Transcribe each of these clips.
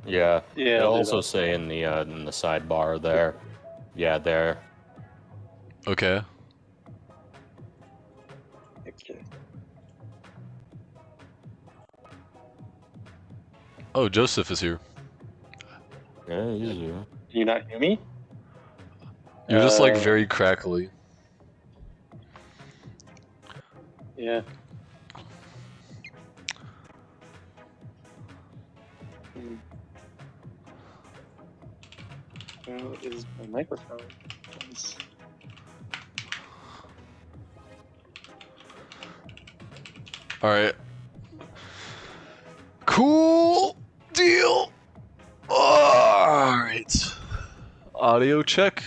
Yeah. Yeah. It'll I'll do also that. say in the sidebar there. Yeah, there. Okay. Okay. Oh, Joseph is here. Yeah, easy. Can you not hear me? You're just like very crackly. Yeah. Where is my microphone? Alright. Cool deal! Alright. Audio check.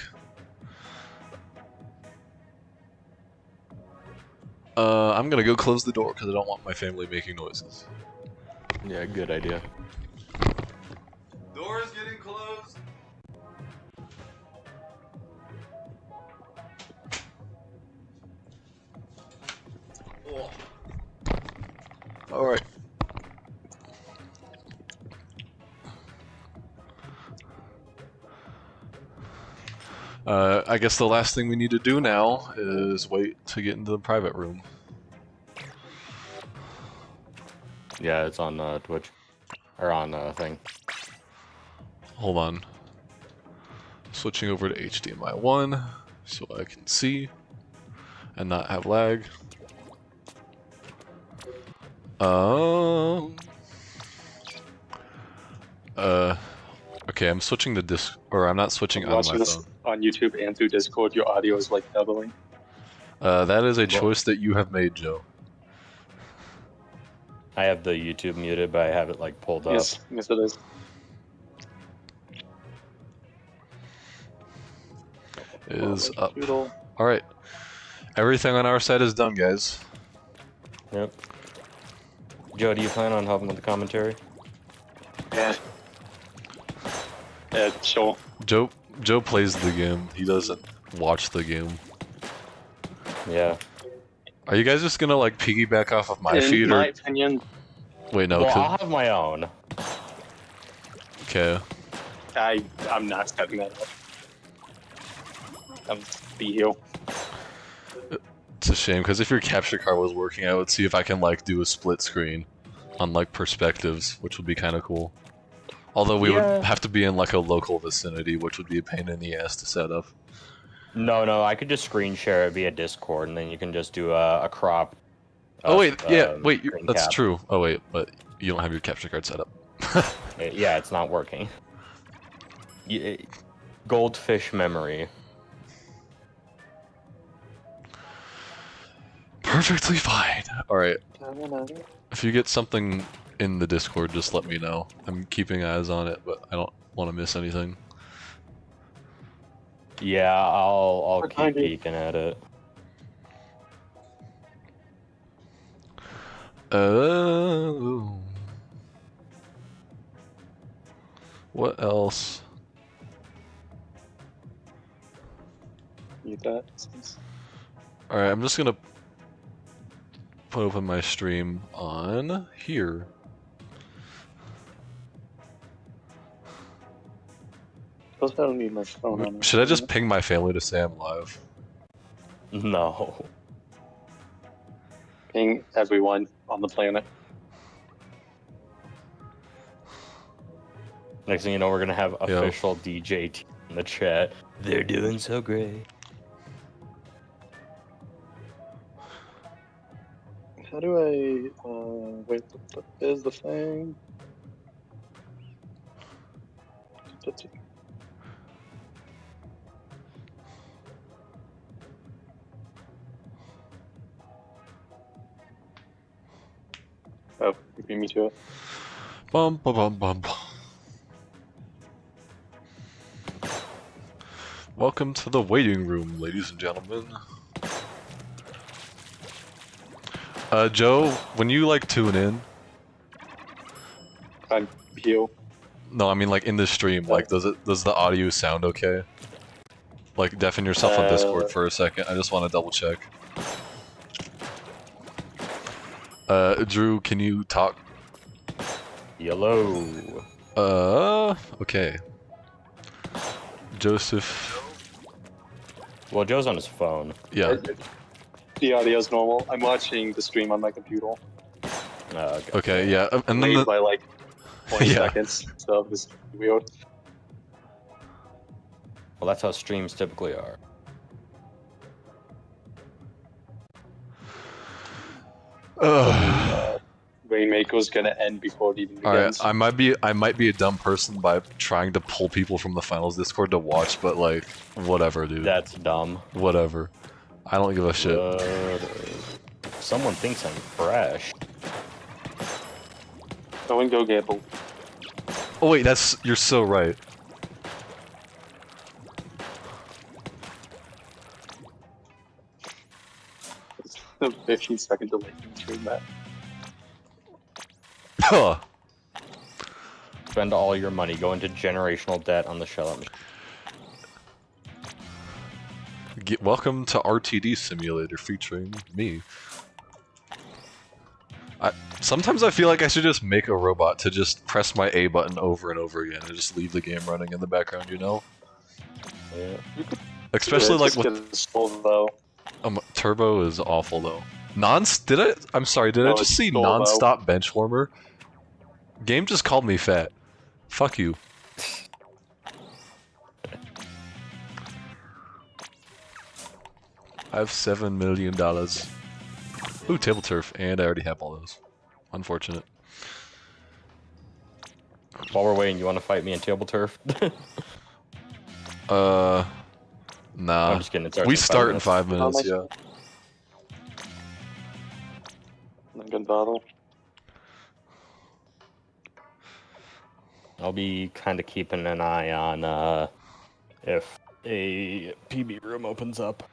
I'm gonna go close the door because I don't want my family making noises. Yeah, good idea. Door is getting closed. Oh. Alright. I guess the last thing we need to do now is wait to get into the private room. Yeah, it's on Twitch. Or on thing. Hold on. Switching over to HDMI 1 so I can see and not have lag. Okay, I'm switching to disc, or I'm not switching out of Watching my this phone. on YouTube and through Discord, your audio is like doubling. That is a choice that you have made, Joe. I have the YouTube muted, but I have it like pulled up. Yes, yes it is. Is up. Doodle. Alright. Everything on our side is done, guys. Yep. Joe, do you plan on helping with the commentary? Yeah. Yeah, sure. Joe plays the game. He doesn't watch the game. Yeah. Are you guys just gonna like piggyback off of my feed In or my opinion, wait no? Well, I'll have my own. Okay. I'm not setting that up. I'm be here. It's a shame because if your capture card was working, I would see if I can like do a split screen on like perspectives, which would be kind of cool. Although we would have to be in like a local vicinity, which would be a pain in the ass to set up. No, I could just screen share it via Discord, and then you can just do a crop. Oh wait, yeah, wait, screen that's cap. true. Oh wait, but you don't have your capture card set up. Yeah, it's not working. Goldfish memory. Perfectly fine. Alright. If you get something in the Discord, just let me know. I'm keeping eyes on it, but I don't want to miss anything. Yeah, I'll keep peeking at it. Oh. What else? Need that. Alright, I'm just gonna put open my stream on here. Suppose I don't need my phone on. Should I just ping my family to say I'm live? No. Ping everyone on the planet. Next thing you know, we're gonna have official DJ team in the chat. They're doing so great. How do I, wait, there's the thing. Oh, you beat me to it. Bum bum bum bum. Welcome to the waiting room, ladies and gentlemen. Joe, when you like tune in, I'm here. no, I mean like in the stream, like does the audio sound okay? Like deafen yourself on Discord for a second. I just want to double check. Drew, can you talk? Yellow. Okay. Joseph. Well, Joe's on his phone. Yeah. The audio's normal. I'm watching the stream on my computer. Okay. Yeah. And then Delayed by like 20 Yeah. seconds, so this is weird. Well, that's how streams typically are. Rainmaker's gonna end before it even All right. begins. I might be a dumb person by trying to pull people from the finals Discord to watch, but like, whatever, dude. That's dumb. Whatever. I don't give a shit. Someone thinks I'm fresh. Go and go gamble. Oh wait, you're so right. It's a 15-second delay between that. Huh. Spend all your money, go into generational debt on the shell-out machine. Welcome to RTD Simulator featuring me. Sometimes I feel like I should just make a robot to just press my A button over and over again and just leave the game running in the background, you know? Yeah. Especially like with with slow though. Turbo is awful though. I'm sorry, did I No, just it's see slow, though. non-stop bench warmer? Game just called me fat. Fuck you. I have $7 million. Ooh, table turf, and I already have all those. Unfortunate. While we're waiting, you want to fight me in table turf? Nah. I'm just kidding. It starts We in 5 start in minutes. 5 minutes, yeah. Not gonna bother. I'll be kind of keeping an eye on if a PB room opens up.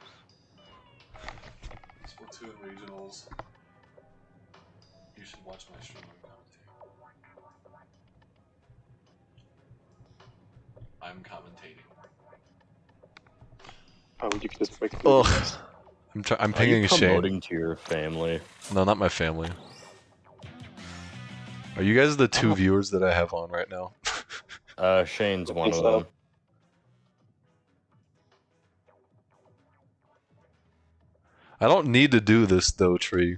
Splatoon regionals. You should watch my stream I'm commentating. Oh, you could just break through. Ugh. I'm Are you pinging Shane. promoting to your family? No, not my family. Are you guys the two viewers that I have on right now? Shane's one of think so. them. I don't need to do this though, Tree.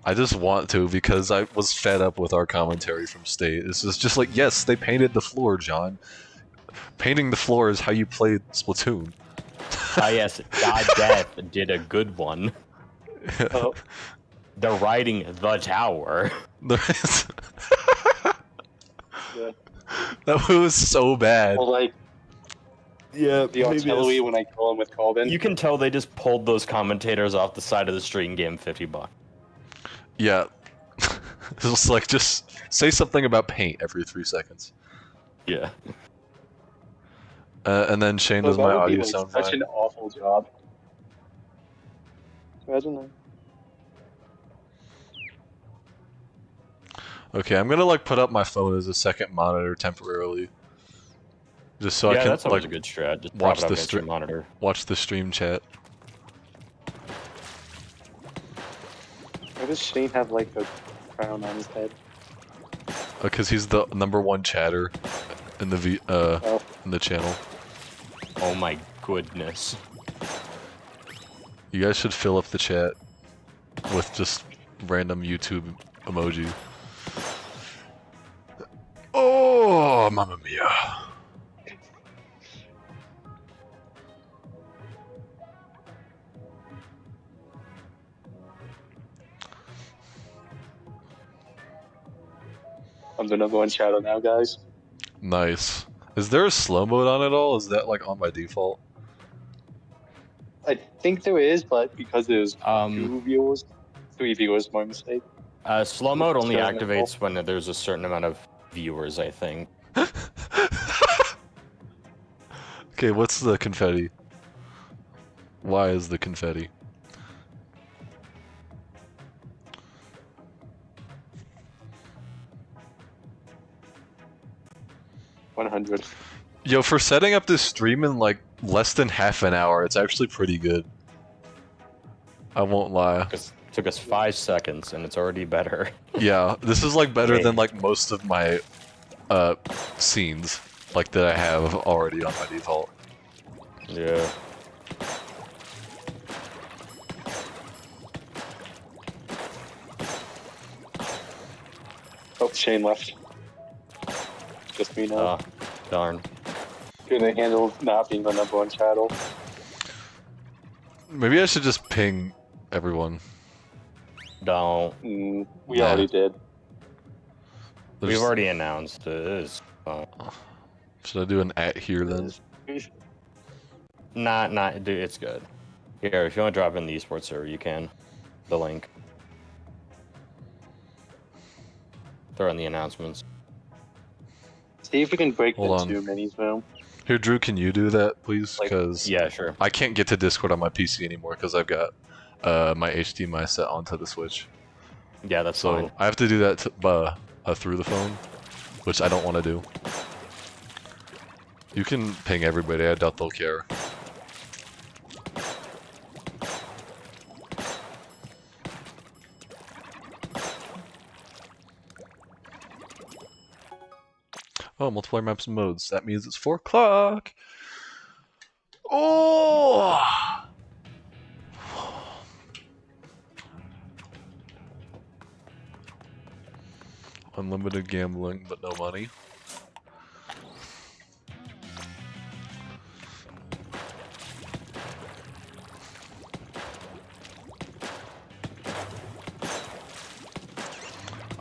I just want to because I was fed up with our commentary from State. This is just like, yes, they painted the floor, John. Painting the floor is how you play Splatoon. Ah, yes, God Death did a good one. Oh, They're riding the tower. yeah. That was so bad. Well, like Yeah, the artillery when I kill him with Corbin. You can tell they just pulled those commentators off the side of the street and gave them $50. Yeah. It's just like, just say something about paint every 3 seconds. Yeah. And then Shane, Well, does that my would audio be, like, sound such fine? an awful job. Imagine that. Okay, I'm gonna like put up my phone as a second monitor temporarily. Just so I yeah, can that's always like a good strat. Just watch prop it up the against your stri- monitor. watch the stream chat. Why does Shane have like a crown on his head? Because he's the #1 chatter in the Oh, in the channel. Oh my goodness. You guys should fill up the chat with just random YouTube emoji. Oh, mamma mia. I'm the #1 shadow now, guys. Nice. Is there a slow mode on it all? Is that like on by default? I think there is, but because there's 2 Um, viewers, 3 viewers, my mistake. slow mode only Sure, no. activates when there's a certain amount of viewers, I think. Okay, what's the confetti? Why is the confetti? $100. Yo, for setting up this stream in like less than half an hour, it's actually pretty good. I won't lie. Took us 5 seconds and it's already better. Yeah, this is like better Okay. than like most of my scenes. like that I have already on my default. Yeah. Oh, Shane left. Just me now. Ah, darn. Couldn't handle not being the #1 channel. Maybe I should just ping everyone. Don't. We already did. We've already announced it. It's fine. Should I do an @ here then? Not, dude, it's good. Here, if you want to drop in the esports server, you can. The link. Throw in the announcements. See if we can break Hold the on. 2 minis room. Here, Drew, can you do that, please? Because Yeah, sure. I can't get to Discord on my PC anymore because I've got my HDMI set onto the Switch. Yeah, that's So fine. I have to do that through the phone, which I don't want to do. You can ping everybody, I doubt they'll care. Oh, multiplayer maps and modes. That means it's 4 o'clock. Oh! Unlimited gambling, but no money.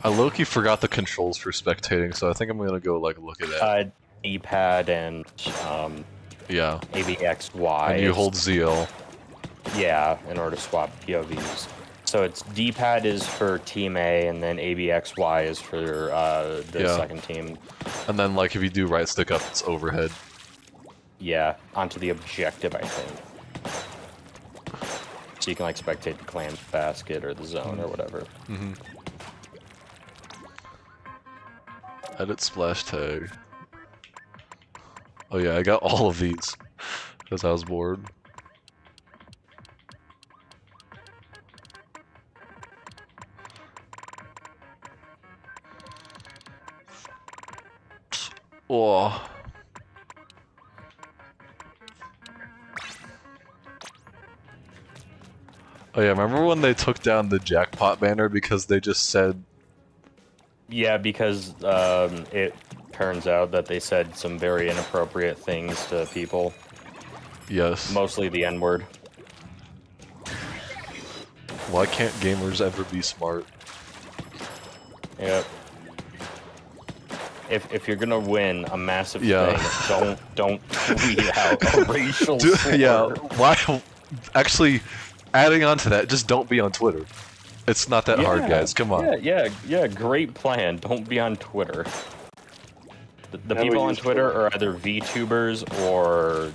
I low-key forgot the controls for spectating, so I think I'm gonna go like look at that. D-pad and Yeah. ABXY. And you hold ZL. Yeah, in order to swap POVs. So it's D-pad is for Team A, and then ABXY is for the second team. And then like if you do right stick up, it's overhead. Yeah, onto the objective, I think. So you can like spectate the clan basket or the zone or whatever. Mm-hmm. Edit splash tag. Oh yeah, I got all of these because I was bored. Oh. Oh yeah, remember when they took down the jackpot banner because they just said... Yeah, because it turns out that they said some very inappropriate things to people. Yes. Mostly the N-word. Why can't gamers ever be smart? Yep. If you're gonna win a massive Yeah. thing, don't tweet out a racial slur. Yeah, why? Actually, adding on to that, just don't be on Twitter. It's not that hard, guys. Come on. Yeah. Great plan. Don't be on Twitter. The Never people on use Twitter Twitter. are either VTubers or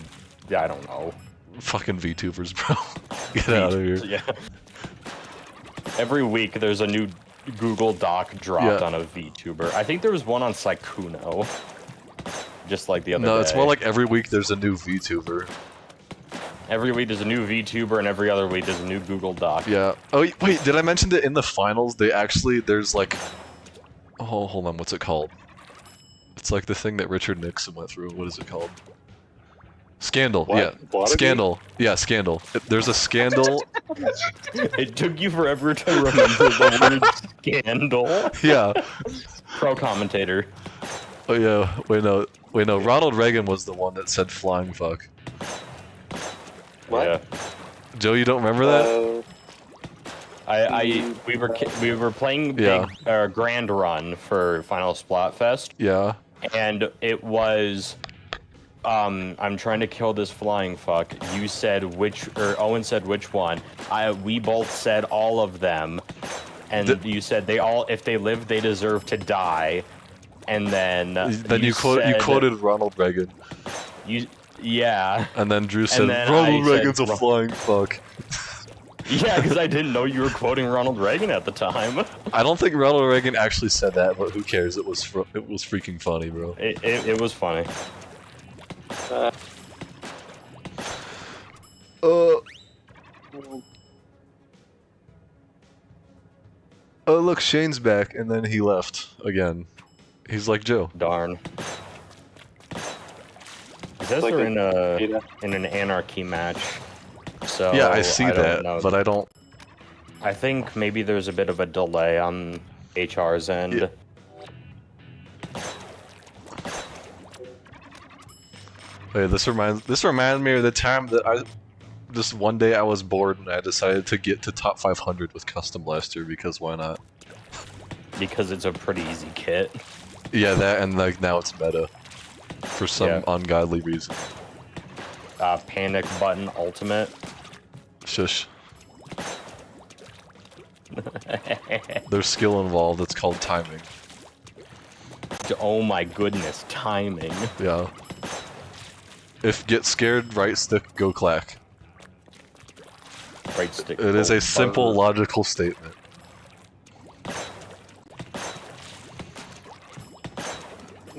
I don't know. Fucking VTubers, bro. Get out of here. Yeah. Every week there's a new Google Doc dropped Yeah. on a VTuber. I think there was one on Sykkuno. Just like the other day. No, it's more like every week there's a new VTuber. Every week there's a new VTuber, and every other week there's a new Google Doc. Yeah. Oh, wait, did I mention that in the finals, there's like... Oh, hold on, what's it called? It's like the thing that Richard Nixon went through. What is it called? Scandal, What? yeah. Watergate? Scandal. Yeah, scandal. There's a scandal. It took you forever to remember the word scandal. Yeah. Pro commentator. Oh, yeah. Wait, no. Ronald Reagan was the one that said flying fuck. What? Yeah. Joe, you don't remember that? We were playing Yeah. Grand Run for Final Splatfest, Yeah. and it was I'm trying to kill this flying fuck. You said Owen said which one. We both said all of them, and you said if they live they deserve to die, and then you quoted Ronald Reagan. Yeah. And then Drew said, then Ronald I said Reagan's a flying fuck. Yeah, because I didn't know you were quoting Ronald Reagan at the time. I don't think Ronald Reagan actually said that, but who cares? It was freaking funny, bro. It was funny. Oh, look, Shane's back, and then he left again. He's like Joe. Darn. says like they're a in an anarchy match. So Yeah, I see don't that, know. but I don't. I think maybe there's a bit of a delay on HR's end. Yeah. Wait, this reminded me of the time that just one day I was bored and I decided to get to top 500 with Custom Blaster because why not? Because it's a pretty easy kit. Yeah, that and like now it's meta for some ungodly reason. Panic button ultimate. Shush. There's skill involved. It's called timing. Oh my goodness, timing. Yeah. If get scared, right stick, go clack. Right stick. It is go a simple, buzz. logical statement.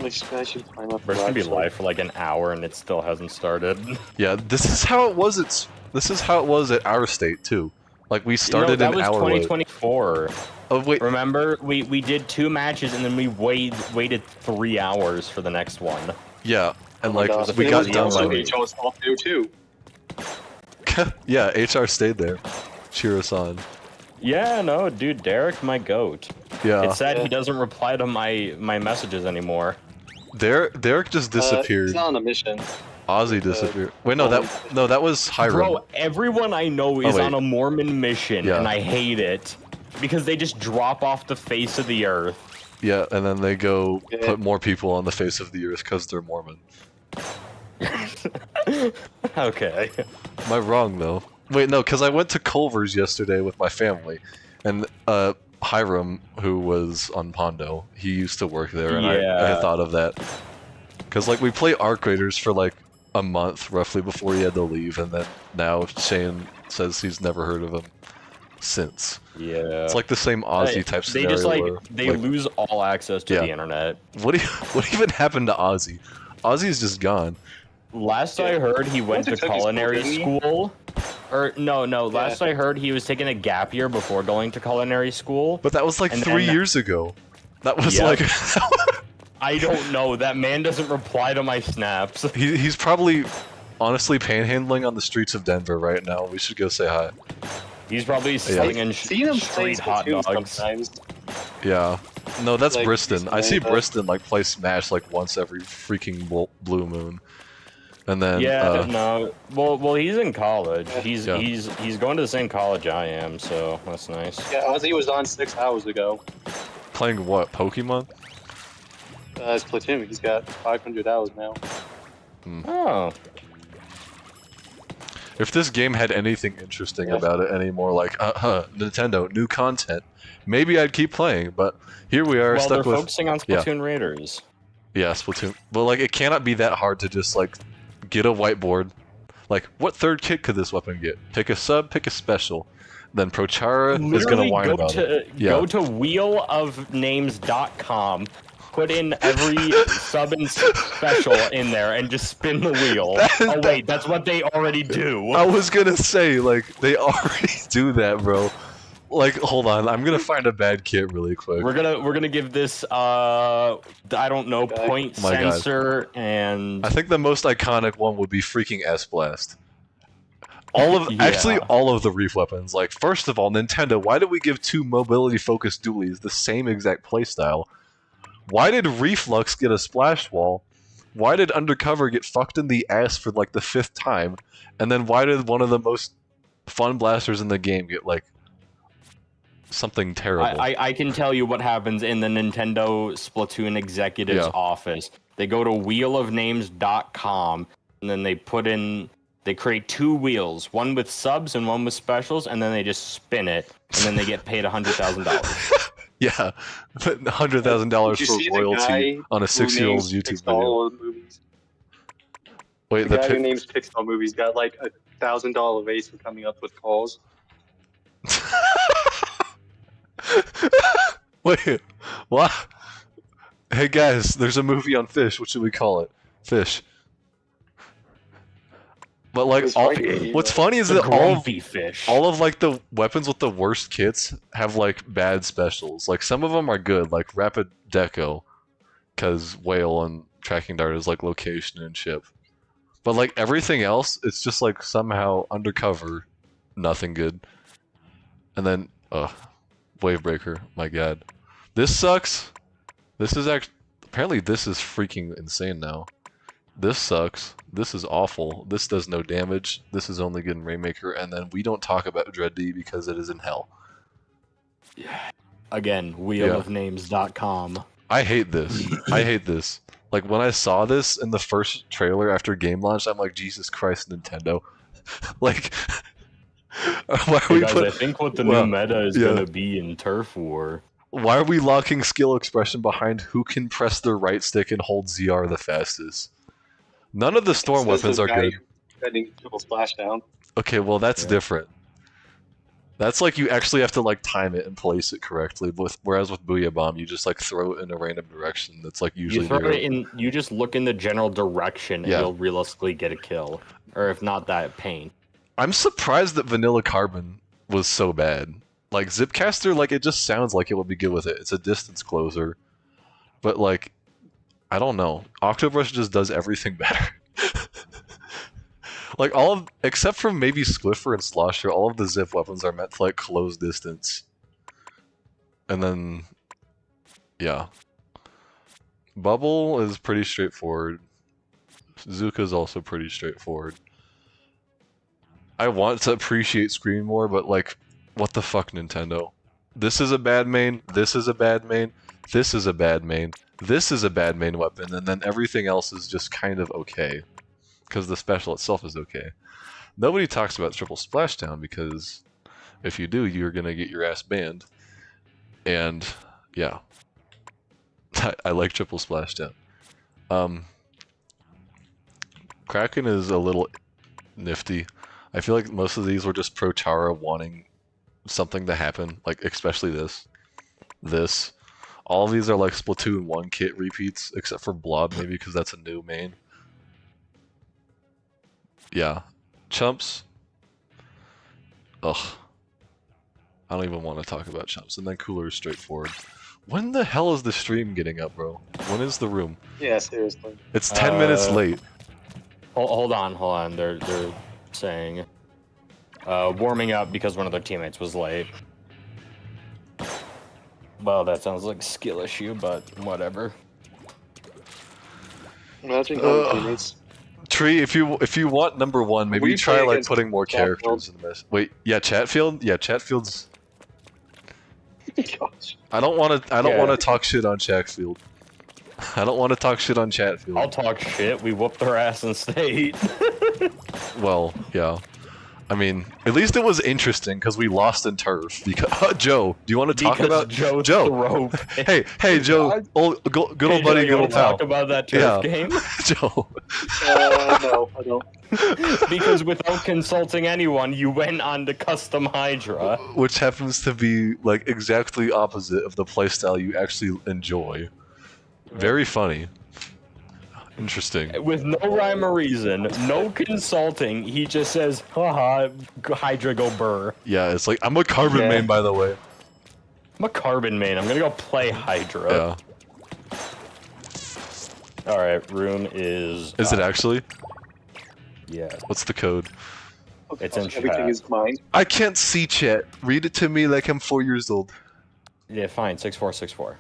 I should climb up. We're just gonna be live for like an hour and it still hasn't started. Yeah, this is how it was. This is how it was at our state too. Like we started that an was hour late. 2024. Oh wait, Remember, we did 2 matches and then we waited 3 hours for the next one. yeah, and Oh my like gosh, we it got was done also by HR was off there too. yeah, HR stayed there. Cheer us on. Yeah, no, dude, Derek, my goat. Yeah, It said Yeah. he doesn't reply to my messages anymore. Derek just disappeared. He's not on a mission. Ozzy disappeared. Wait, no, that was Hiram. Bro, everyone I know is wait. on a Mormon mission, Yeah. and I hate it. Because they just drop off the face of the earth. Yeah, and then they go Yeah. put more people on the face of the earth because they're Mormon. Okay. Am I wrong though? Wait, no, because I went to Culver's yesterday with my family, and Hiram, who was on Pondo, he used to work there, and I Yeah. thought of that. Because like we play Arc Raiders for like a month roughly before he had to leave, and then now Shane says he's never heard of him since. Yeah. It's like the same Aussie type They scenario. just like where, they lose all access to Yeah. the internet. what even happened to Ozzy? Ozzy's just gone. Last I heard, he went to Went to cookie school, culinary didn't he? school. Or no. Last I heard, he was taking a gap year before going to culinary school. But that was like And 3 then- years ago. That was Yep. like I don't know. That man doesn't reply to my snaps. he's probably honestly panhandling on the streets of Denver right now. We should go say hi. He's probably slinging Seen him playing street hot Splatoon dogs. sometimes. Yeah. No, that's Like, Briston. I see recently, Briston like play Smash like once every freaking blue moon. And then Yeah, no. Well, he's in college. Yeah. He's going to the same college I am, so that's nice. Yeah, Ozzy was on 6 hours ago. playing what? Pokemon? Splatoon. He's got 500 hours now. Oh, If this game had anything interesting Yeah. about it anymore, like Nintendo, new content, maybe I'd keep playing. But here we are well, they're stuck with focusing on Splatoon Raiders. yeah, Splatoon. But like, it cannot be that hard to just like get a whiteboard. Like, what third kit could this weapon get? Pick a sub, pick a special. Then Prochara is gonna Literally whine go about to it. Yeah. go to wheelofnames.com, put in every sub and special in there, and just spin the wheel. Oh wait, that's what they already do. I was gonna say, like, they already do that, bro. Like, hold on, I'm gonna find a bad kit really quick. We're gonna give this I don't know, Okay. point Oh my God. sensor and I think the most iconic one would be freaking S-Blast. Yeah. Actually, all of the Reef weapons. Like, first of all, Nintendo, why did we give 2 mobility-focused dualies the same exact playstyle? Why did Reflux get a splash wall? Why did Undercover get fucked in the ass for like the 5th time? And then why did one of the most fun blasters in the game get like something terrible? I can tell you what happens in the Nintendo Splatoon executive's Yeah. office. They go to wheelofnames.com and then they create 2 wheels, one with subs and one with specials, and then they just spin it, and then they get paid $100,000. Yeah, $100,000 Did you for see the royalty guy on a who 6-year-old's names YouTube Pixar video. movies? Wait, The guy who names Pixar movies got like $1,000 raise for coming up with calls. Wait, what? Hey guys, there's a movie on fish. What should we call it? Fish. But like, It's all, funny, what's yeah. funny is The that grumpy fish. all of like the weapons with the worst kits have like bad specials. Like some of them are good, like Rapid Deco, because whale and tracking dart is like location and ship. But like everything else, it's just like somehow undercover, nothing good. And then, Wavebreaker, my god. This sucks. This is apparently this is freaking insane now. This sucks. This is awful. This does no damage. This is only good in Rainmaker, and then we don't talk about Dread D because it is in hell. Again, wheelofnames.com. I hate this. I hate this. Like when I saw this in the first trailer after game launch, I'm like, Jesus Christ, Nintendo. Like, why are Hey we guys, I think what the new meta is gonna be in Turf War. Why are we locking skill expression behind who can press their right stick and hold ZR the fastest? None of the storm weapons are good. Sending triple splashdown. Okay, well that's different. That's like you actually have to like time it and place it correctly. Whereas with Booyah Bomb, you just like throw it in a random direction. That's like usually you throw it in. You just look in the general direction, and you'll realistically get a kill, or if not, that pain. I'm surprised that Vanilla Carbon was so bad. Like Zipcaster, like it just sounds like it would be good with it. It's a distance closer, but like I don't know. Octobrush just does everything better. Like all of, except for maybe Squiffer and Slosher, all of the Zip weapons are meant to like close distance. And then, yeah. Bubble is pretty straightforward. Zuka is also pretty straightforward. I want to appreciate Scream more, but like, what the fuck, Nintendo? This is a bad main, this is a bad main, this is a bad main, this is a bad main weapon, and then everything else is just kind of okay. Because the special itself is okay. Nobody talks about Triple Splashdown because if you do, you're gonna get your ass banned. And yeah, I like Triple Splashdown. Kraken is a little nifty. I feel like most of these were just Pro Chara wanting something to happen, like especially this. All of these are like Splatoon 1 kit repeats, except for Blob maybe because that's a new main. Yeah. Chumps. Ugh. I don't even want to talk about Chumps. And then Cooler is straightforward. When the hell is the stream getting up, bro? When is the room? Yeah, seriously. It's 10 minutes late. Hold on. They're saying warming up because one of their teammates was late. Well, that sounds like a skill issue, but whatever. Imagine teammates. Tree, if you want number one, maybe try like putting more characters in this. Wait, yeah, Chatfield? Yeah, Chatfield's... Gosh. I don't want to talk shit on Chatfield. I don't want to talk shit on Chatfield. I'll talk shit. We whooped their ass in state. Well, yeah. I mean, at least it was interesting because we lost in turf. Because Joe, do you want to talk about Joe? Hey, Joe, good old buddy, good old pal. Talk about that turf game, Joe. No, I don't. Because without consulting anyone, you went on to custom Hydra, which happens to be like exactly opposite of the playstyle you actually enjoy. Very funny. Interesting. With no rhyme or reason, no consulting, he just says, haha, Hydra go burr. Yeah, it's like, I'm a Carbon main, by the way. I'm a Carbon main, I'm gonna go play Hydra. Yeah. Alright, room is... Is it actually? Yeah. What's the code? Okay, it's in chat. Everything is mine. I can't see chat. Read it to me like I'm 4 years old. Yeah, fine, 6464.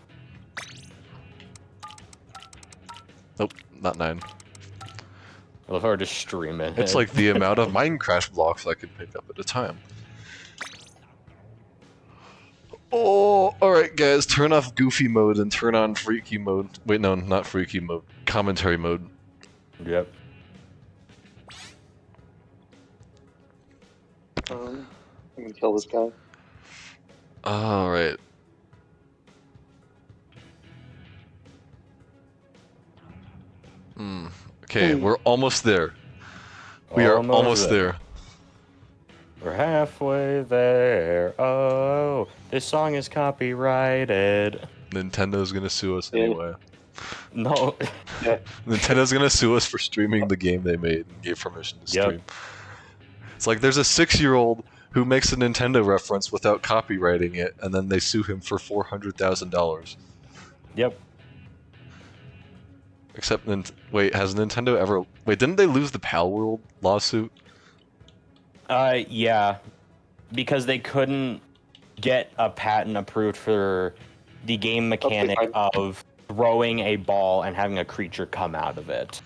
Nope, not 9. I love how we're just streaming. It's like the amount of Minecraft blocks I could pick up at a time. Oh, alright guys, turn off goofy mode and turn on freaky mode. Wait, no, not freaky mode. Commentary mode. Yep. I'm gonna kill this guy. Alright. Okay, we're almost there. We are almost there. We're halfway there. Oh, this song is copyrighted. Nintendo's gonna sue us anyway. No. Yeah. Nintendo's gonna sue us for streaming the game they made and gave permission to stream. It's like there's a 6-year-old who makes a Nintendo reference without copyrighting it, and then they sue him for $400,000. Yep. Except, wait, has Nintendo ever... Wait, didn't they lose the Pal World lawsuit? Yeah, because they couldn't get a patent approved for the game mechanic of throwing a ball and having a creature come out of it.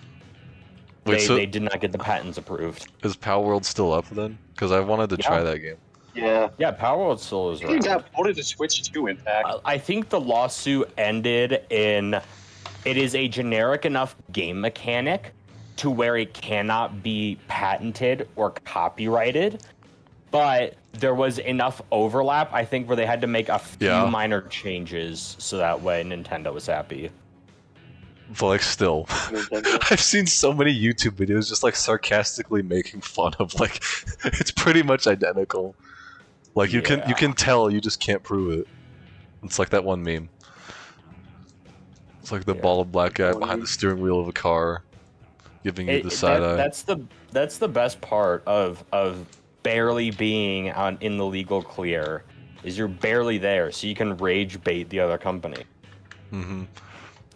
Wait, They did not get the patents approved. Is Pal World still up then? Because I wanted to try that game. Yeah. Yeah, Power World still is I think it around. got ported to Switch too, in fact. I think the lawsuit ended in it is a generic enough game mechanic to where it cannot be patented or copyrighted, but there was enough overlap, I think, where they had to make a few minor changes so that way Nintendo was happy. But like still, I've seen so many YouTube videos just like sarcastically making fun of like it's pretty much identical. Like you can tell, you just can't prove it. It's like that one meme. It's like the bald black guy behind the steering wheel of a car, giving you the side eye. That's the best part of barely being in the legal clear, is you're barely there, so you can rage bait the other company. Mm-hmm.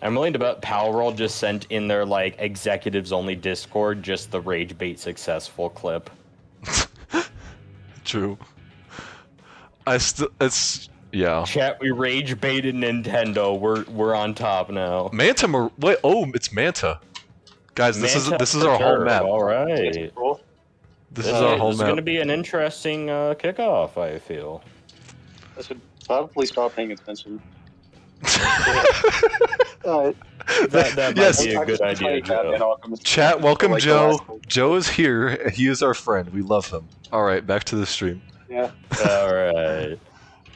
I'm willing to bet Palworld just sent in their like executives only Discord just the rage bait successful clip. True. Yeah. Chat, we rage baited Nintendo. We're on top now. Manta, wait, it's Manta. Guys, this is our whole map. All right. This is our whole This is map. going to be an interesting kickoff, I feel. I should probably start paying attention. That might be a good idea, Joe. Chat, welcome Joe. Joe is here. He is our friend. We love him. All right, back to the stream. Yeah. All right.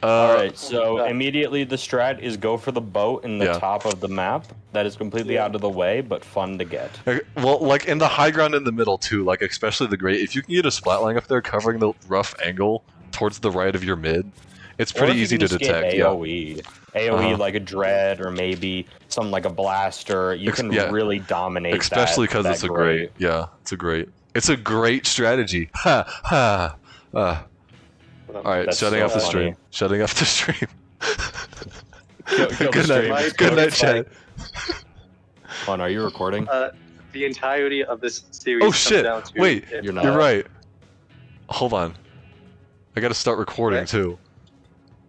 All right. So immediately the strat is go for the boat in the top of the map. That is completely out of the way, but fun to get. Well, like in the high ground in the middle too. Like especially the great. If you can get a splat line up there covering the rough angle towards the right of your mid, it's pretty easy to detect. AoE like a dread or maybe something like a blaster. You can really dominate. Especially because it's a great. Yeah, it's a great strategy. Ha ha. Alright, shutting off the stream. Shutting off the stream. Good night. Good night, chat. Hold on, are you recording? The entirety of this series. Oh shit! Down to wait, you're right. Hold on. I gotta start recording too.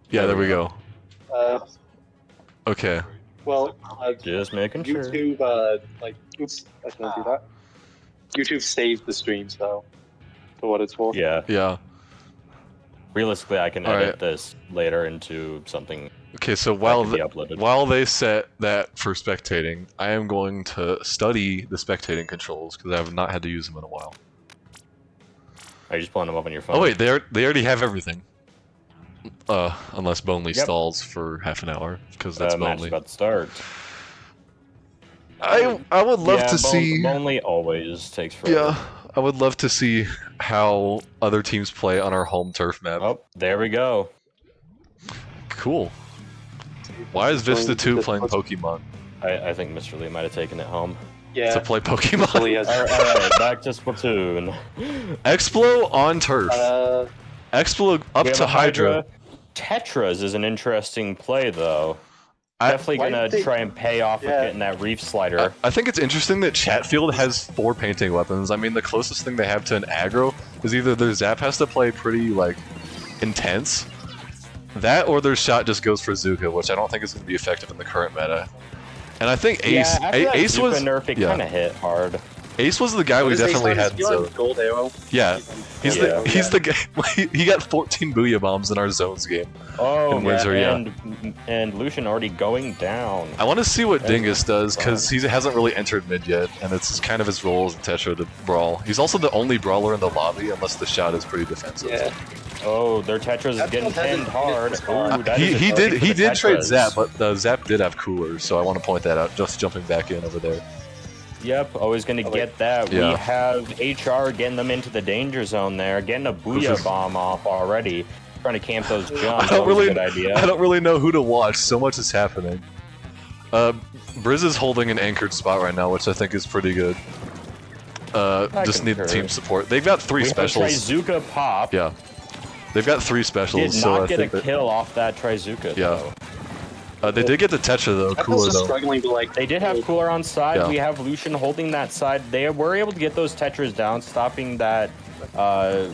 Yeah, there we go. Okay. Well, just making sure. YouTube, oops, I can't do that. YouTube saves the stream, so for what it's worth. Yeah. Realistically, I can edit this later into something. Okay, so while they set that for spectating, I am going to study the spectating controls because I have not had to use them in a while. Are you just pulling them up on your phone? Oh wait, they already have everything. Unless Bonely stalls for half an hour because that's match Bonely. about to start. I would love to see. Bonely always takes forever. Yeah, I would love to see how other teams play on our home turf map. Oh, there we go. Cool. Why is Vista 2 playing Pokemon? I think Mr. Lee might have taken it home. Yeah. To play Pokemon. Alright, back to Splatoon. Explo on turf. Explo up to Hydra. Tetras is an interesting play, though. Definitely gonna try and pay off with getting that reef slider. I think it's interesting that Chatfield has 4 painting weapons. I mean, the closest thing they have to an aggro is either their Zap has to play pretty, like, intense. That or their shot just goes for Zuka, which I don't think is going to be effective in the current meta. And I think Ace, Ace was nerf, it kind of hit hard. Ace was the guy we definitely had in zone. Gold arrow. Yeah, he's the guy. He got 14 Booyah Bombs in our zones game. Oh, and Lucian already going down. I want to see what Dingus does because he hasn't really entered mid yet, and it's kind of his role as a Tetra to brawl. He's also the only brawler in the lobby unless the shot is pretty defensive. Yeah. Oh, their Tetras is getting pinned hard. He did trade Zap, but the Zap did have coolers, so I want to point that out. Just jumping back in over there. Yep, always going to get that. Yeah. We have HR getting them into the danger zone there, getting a Booyah Bomb off already, trying to camp those jumps. I don't really know who to watch. So much is happening. Briz is holding an anchored spot right now, which I think is pretty good. Just need team support. They've got 3 specials. Trizuka pop. Yeah. They've got 3 specials, Did not get a kill off that Trizuka, though. They did get the Tetra though, Echo's cooler just though. struggling to like. They did have cooler on side. Yeah. We have Lucian holding that side. They were able to get those Tetras down, stopping that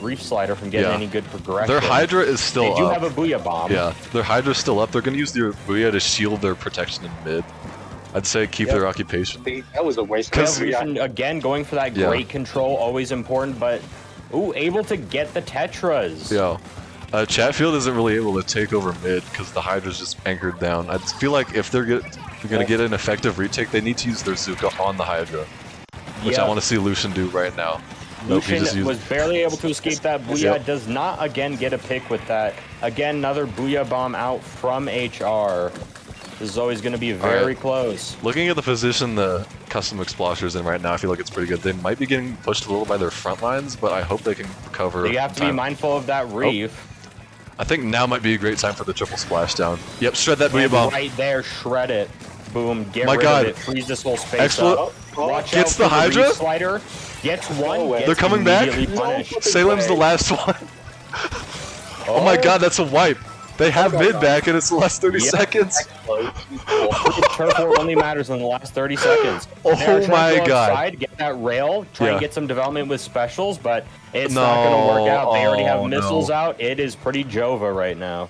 Reef Slider from getting Yeah. any good progression. Their Hydra is still They do up. have a Booyah Bomb. Yeah, their Hydra's still up. They're gonna use their Booyah to shield their protection in mid. I'd say keep Yep. their occupation. That was a waste. Yeah, Because- Lucian, again, going for that Yeah. great control, always important, but ooh, able to get the Tetras. Yeah. Chatfield isn't really able to take over mid because the Hydra's just anchored down. I feel like if they're gonna get an effective retake, they need to use their Zuka on the Hydra, which I Yeah. want to see Lucian do right now. Nope, he Lucian just used. was barely able to escape that Booyah. Yep. Does not again get a pick with that. Again, another Booyah Bomb out from HR. This is always going to be very Alright. close. Looking at the position the custom Explosher's in right now, I feel like it's pretty good. They might be getting pushed a little by their front lines, but I hope they can recover. You have to be time. mindful of that Reef. I think now might be a great time for the triple splashdown. Yep, shred that Booyah And Bomb. right there, shred it. Boom, get My rid God. of it. Freeze this whole space Explo- up. Watch Gets out the for Hydra? Reef Slider. Gets one. No way. Gets They're coming back? immediately punished. Salem's the last one. Oh my god, that's a wipe. They have mid back and it's the last 30 Yeah. seconds. Turf war only matters in the last 30 seconds. Oh They are trying to my go God. outside, get that rail, try Yeah. and get some development with specials, but it's not going to work out. They already have Oh, missiles no. out. It is pretty Jova right now.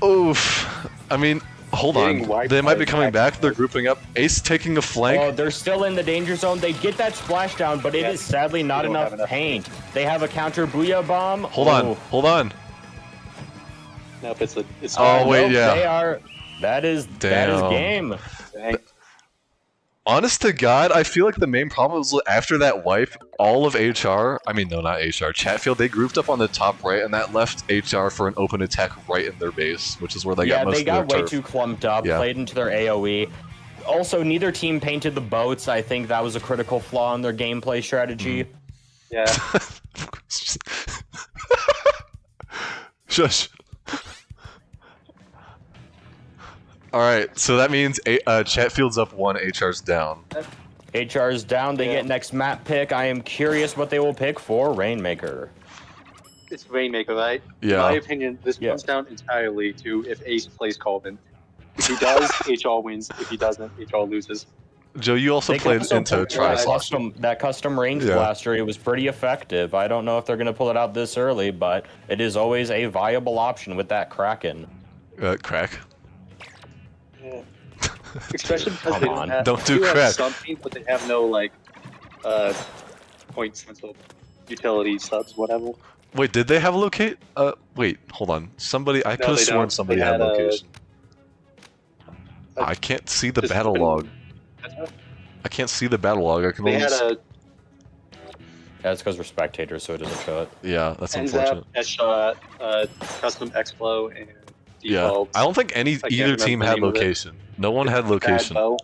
Oof. I mean, hold Getting on. wiped They might by be coming Jack. back. They're grouping up. Ace taking a flank. Oh, they're still in the danger zone. They get that splashdown, but it Yeah. is sadly not They don't enough have enough paint. They have a counter Booyah Bomb. Hold on. Ooh. Hold on. Nope, it's. Oh, wait, Nope, yeah. They are. That is Damn. game. Dang. Honest to God, I feel like the main problem was after that wipe, all of HR, I mean, no, not HR, Chatfield, they grouped up on the top right, and that left HR for an open attack right in their base, which is where they Yeah, got most they of got their way turf. too clumped up, Yeah. played into their AoE. Also, neither team painted the boats. I think that was a critical flaw in their gameplay strategy. Yeah. Shush. Alright, so that means Chatfield's up 1, HR's down. HR is down. They Yeah. get next map pick. I am curious what they will pick for Rainmaker. It's Rainmaker, right? Yeah. In my opinion, this Yeah. comes down entirely to if Ace plays Colvin. If he does, HR wins. If he doesn't, HR loses. Joe, you also They played also into pulled Trislot. that custom range Yeah. blaster. It was pretty effective. I don't know if they're going to pull it out this early, but it is always a viable option with that Kraken. Crack. Yeah. Especially because Come they on. don't have, Don't do they have crack. something, but they have no like point sense of utility subs, whatever. Wait, did they have a locate? Wait, hold on. Somebody, I could have they sworn don't. somebody They had had a- location. I can't see the Just battle been- log. I can't see the battle log. I can They only. had a That's because we're spectators, so it doesn't show it. Yeah, that's NZAP, unfortunate. Headshot, custom Explo, and Yeah, default. I don't think any can't either remember team the had name of it. location. No one had Bad location. bow.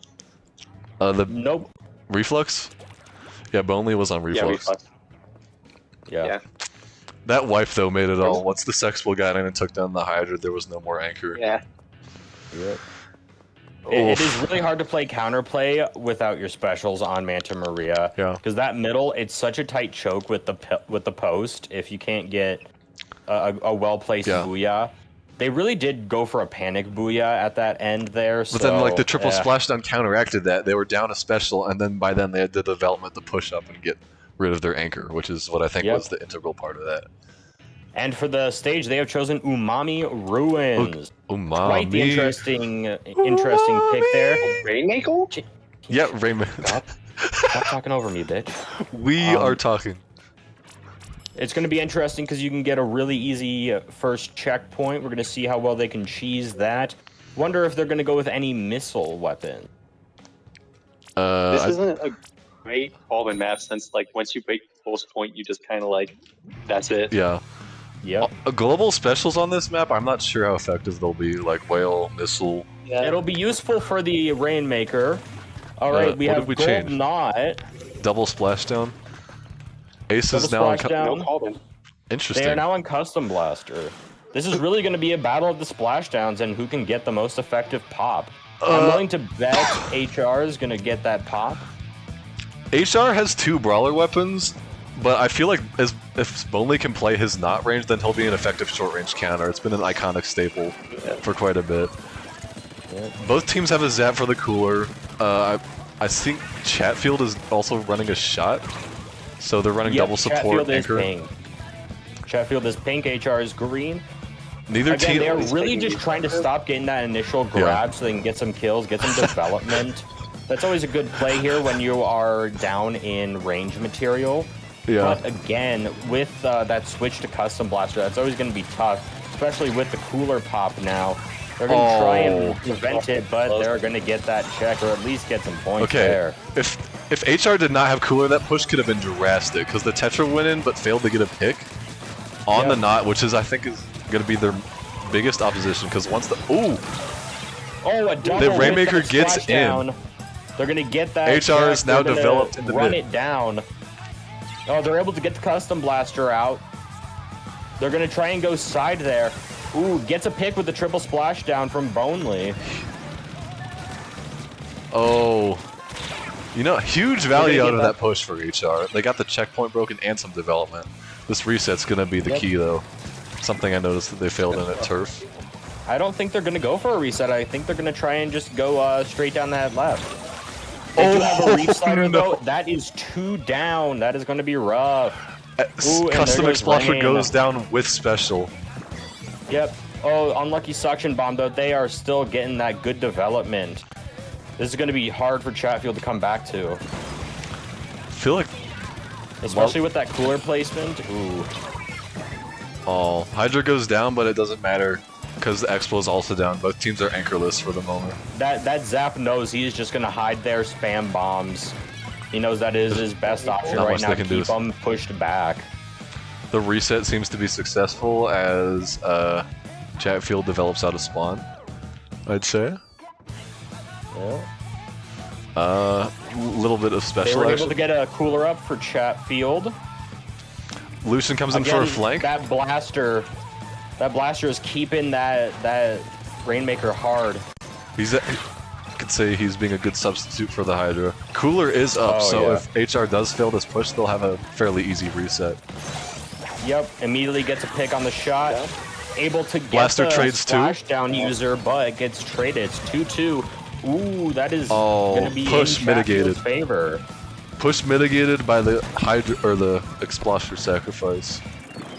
The Nope. reflux. Yeah, Bonley was on Yeah, reflux. reflex. Yeah. Yeah. That wipe though made it all. Once the Sexplo got in and took down the Hydra, there was no more anchor. Yeah. Yep. It is Oof. really hard to play counterplay without your specials on Manta Maria. Yeah. Because that middle, it's such a tight choke with the post. If you can't get a well placed Yeah. booyah, they really did go for a panic booyah at that end there. But then, like the so, triple yeah. splashdown counteracted that. They were down a special, and then by then they had the development to push up and get rid of their anchor, which is what I think Yep. was the integral part of that. And for the stage, they have chosen Umami Ruins. Umami. Quite the interesting pick there. Rainmaker? Yeah, Raymond. Stop talking over me, bitch. We are talking. It's going to be interesting because you can get a really easy first checkpoint. We're going to see how well they can cheese that. Wonder if they're going to go with any missile weapon. This isn't a great Colvin map since, like, once you break the pulse point, you just kind of like, that's it. Yeah. Yep. Global specials on this map, I'm not sure how effective they'll be. Like whale, missile. Yeah. It'll be useful for the Rainmaker. All right, we what have did we Gold change? Knot. Double splashdown. Ace Double is now on splashdown. No Colvin. interesting. They are now on Custom Blaster. This is really going to be a battle of the splashdowns and who can get the most effective pop. I'm willing to bet HR is going to get that pop. HR has 2 brawler weapons, but I feel like if Bonley can play his not range, then he'll be an effective short range counter. It's been an iconic staple for quite a bit. Both teams have a zap for the cooler. I think Chatfield is also running a shot, so they're running double support. Chatfield is pink. Chatfield is pink. HR is green. Neither team. They're really just trying to stop getting that initial grab so they can get some kills, get some development. That's always a good play here when you are down in range material. Yeah. But again, with that switch to custom blaster, that's always going to be tough, especially with the cooler pop now. They're going to try and prevent it, but they're going to get that check or at least get some points there. If HR did not have cooler, that push could have been drastic because the Tetra went in but failed to get a pick on the knot, which is I think is going to be their biggest opposition because once the a double the Rainmaker gets in. They're going to get that HR check. is now They're developed in the run mid. it down. Oh, they're able to get the custom blaster out. They're going to try and go side there. Ooh, gets a pick with the triple splashdown from Bonely. Oh. You know, huge value out of that push for HR. They got the checkpoint broken and some development. This reset's going to be the key, though. Something I noticed that they failed in at Turf. I don't think they're going to go for a reset. I think they're going to try and just go straight down that left. They do have a reef slider, though. That is 2 down. That is going to be rough. Ooh, Custom Explosion goes down with special. Yep. Oh, unlucky suction bomb, though. They are still getting that good development. This is going to be hard for Chatfield to come back to. I feel like... Especially with that cooler placement. Ooh. Oh, Hydra goes down, but it doesn't matter because the Expo is also down. Both teams are anchorless for the moment. That Zap knows he's just going to hide there, spam bombs. He knows that is his best option right now to keep them pushed back. The reset seems to be successful as Chatfield develops out of spawn, I'd say. Yeah. Little bit of special They were action. able to get a cooler up for Chatfield. Lucian comes in for a flank. That blaster is keeping that Rainmaker hard. I could say he's being a good substitute for the Hydra. Cooler is up, so if HR does fail this push, they'll have a fairly easy reset. Yep, immediately gets a pick on the shot. Yeah. Able to get Blaster the trades splashdown user, but it gets traded. It's 2-2. Ooh, that is going to be push in mitigated. Favor. Push mitigated by the Hydra or the Explosion sacrifice.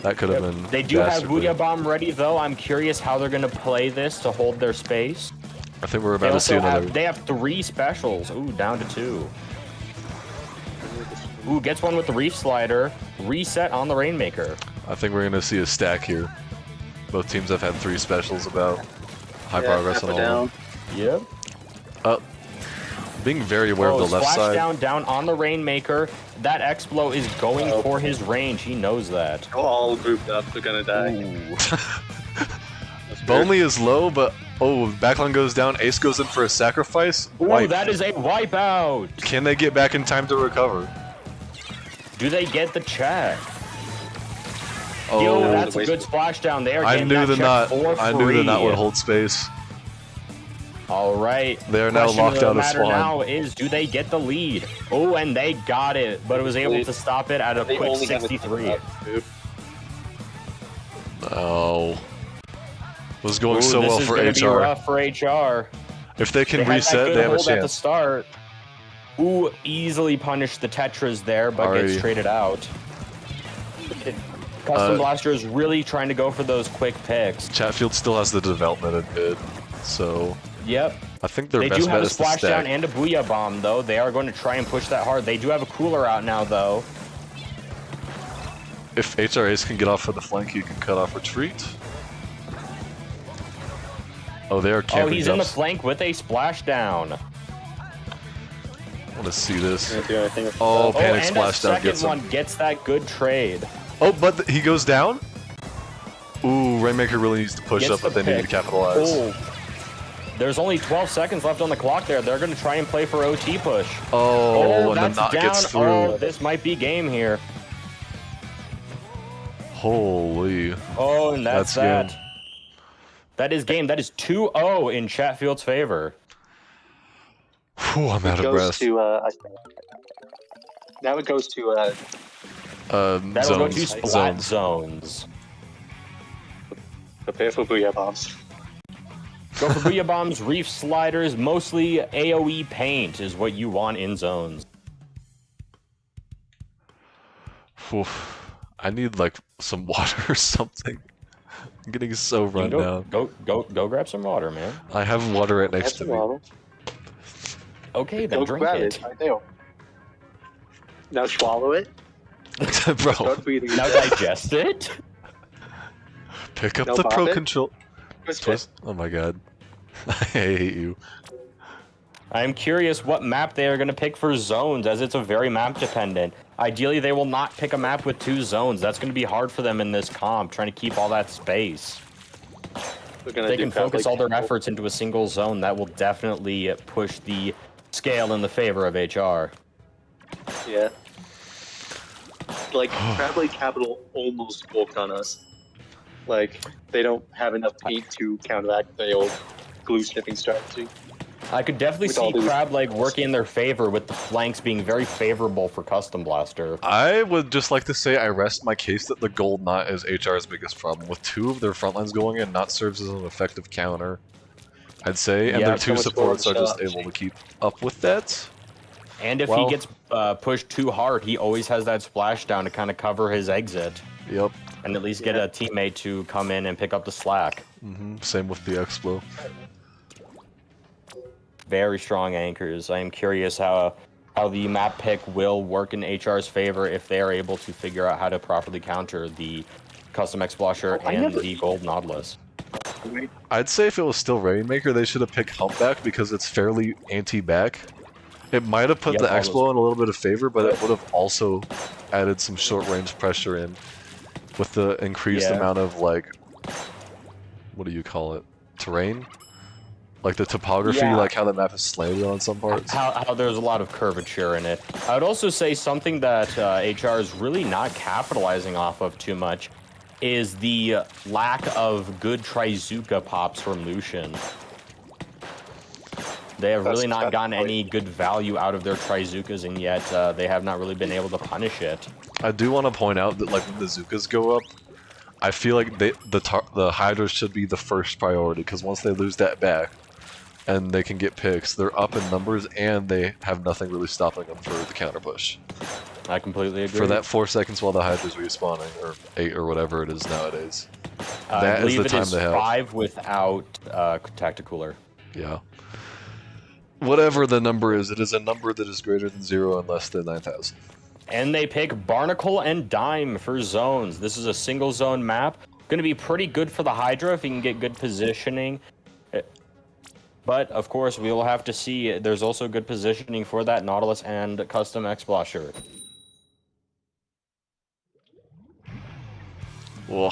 That could have been. They do have Booyah Bomb ready, though. I'm curious how they're going to play this to hold their space. I think we're about to see another. They have 3 specials. Ooh, down to 2. Ooh, gets one with the Reef Slider. Reset on the Rainmaker. I think we're going to see a stack here. Both teams have had 3 specials about high progress and all. Yep. Being very aware of the left side. Down on the Rainmaker. That Explo is going for his range. He knows that. All grouped up. They're going to die. Bonely is low, but backline goes down. Ace goes in for a sacrifice. Ooh, that is a wipeout. Can they get back in time to recover? Do they get the check? Oh, yo, that's a good splashdown there. I knew the knot. I knew the knot would hold space. All right. They are now locked out of spawn. Now is, do they get the lead? Oh, and they got it, but it was able to stop it at a quick 63. Oh. Was going so well for HR. This is going to be rough for HR. If they can reset, they have a chance. At the start. Ooh, easily punished the Tetras there, but gets traded out. Custom Blaster is really trying to go for those quick picks. Chatfield still has the development in mid, so... Yep. I think their best bet is to stack. They do have a splashdown and a Booyah Bomb, though. They are going to try and push that hard. They do have a cooler out now, though. If HRAs can get off for the flank, you can cut off retreat. Oh, they are camping. Oh, he's in the flank with a splashdown. I want to see this. Oh, panic splashdown gets him. Second one gets that good trade. Oh, but he goes down? Ooh, Rainmaker really needs to push up, but they need to capitalize. Oh. There's only 12 seconds left on the clock there. They're going to try and play for OT push. Oh, and that's the knot down. gets through. Oh, this might be game here. Holy. Oh, and that's that. Game. That is game. That is 2-0 in Chatfield's favor. Whew, I'm out of breath. Now it goes to that'll go to splat zones. Prepare for Booyah Bombs. Go for Booyah Bombs, Reef Sliders, mostly AoE paint is what you want in zones. Oof. I need like some water or something. I'm getting so run down. Go grab some water, man. I have water right next to me. Water. Okay, then Go drink grab it. Right there. Now swallow it. Bro, Start breathing. Now digest it. pick up No, the pop Pro it. Control. Twist. Oh my god. I hate you. I'm curious what map they are going to pick for zones, as it's a very map dependent. Ideally, they will not pick a map with 2 zones. That's going to be hard for them in this comp, trying to keep all that space. They can focus all their efforts into a single zone. That will definitely push the scale in the favor of HR. Yeah. Like, Crab Lake Capital almost walked on us. Like, they don't have enough paint to counteract the old glue sniffing strategy. I could definitely With all see due Crab Lake working in their favor, with the flanks being very favorable for Custom Blaster. I would just like to say I rest my case that the Gold Knot is HR's biggest problem. With 2 of their front lines going in, Knot serves as an effective counter, I'd say, and Yeah, their so 2 much supports are forward just shot. able to keep up with that. And if Well- he gets pushed too hard, he always has that splashdown to kind of cover his exit, Yep. and at least get a teammate to come in and pick up the slack. Same with the Explo. Very strong anchors. I am curious how the map pick will work in HR's favor if they are able to figure out how to properly counter the Custom Explorer and the Gold Nautilus. I'd say if it was still Rainmaker, they should have picked Humpback because it's fairly anti-back. It might have put Yep, the all Explo in a little bit of favor, but it would have also added some short-range pressure in with the increased Yeah. amount of, like, what do you call it? Terrain? Like the topography, Yeah. like how the map is slanted on some parts. How there's a lot of curvature in it. I would also say something that HR is really not capitalizing off of too much is the lack of good Trizuka pops from Lucian. They have really not gotten any good value out of their Trizukas, and yet they have not really been able to punish it. I do want to point out that like when the Zukas go up, I feel like the Hydras should be the first priority, because once they lose that back and they can get picks, they're up in numbers and they have nothing really stopping them for the counter push. I completely agree. For that 4 seconds while the Hydras respawning, or 8 or whatever it is nowadays. I That is believe the time it is they have. 5 without Tacticooler. Yeah. Whatever the number is, it is a number that is greater than 0 and less than 9,000. And they pick Barnacle and Dime for zones. This is a single zone map. Going to be pretty good for the Hydra if you can get good positioning. But, of course, we will have to see. There's also good positioning for that Nautilus and Custom Explorer. Whoa.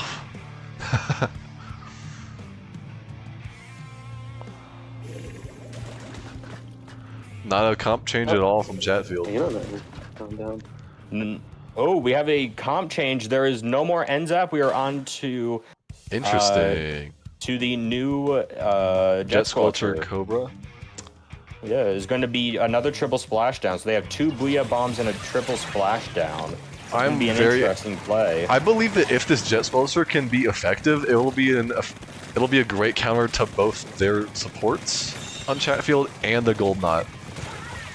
Not a comp change at all from Chatfield. Calm down. Oh, we have a comp change. There is no more NZAP. We are on to Interesting. the new Jet Sculpture Cobra. Yeah, there's going to be another triple splashdown. So they have 2 Booyah Bombs and a triple splashdown. It's going to be an interesting play. I believe that if this Jet Sculpture can be effective, it'll be a great counter to both their supports on Chatfield and the Gold Knot.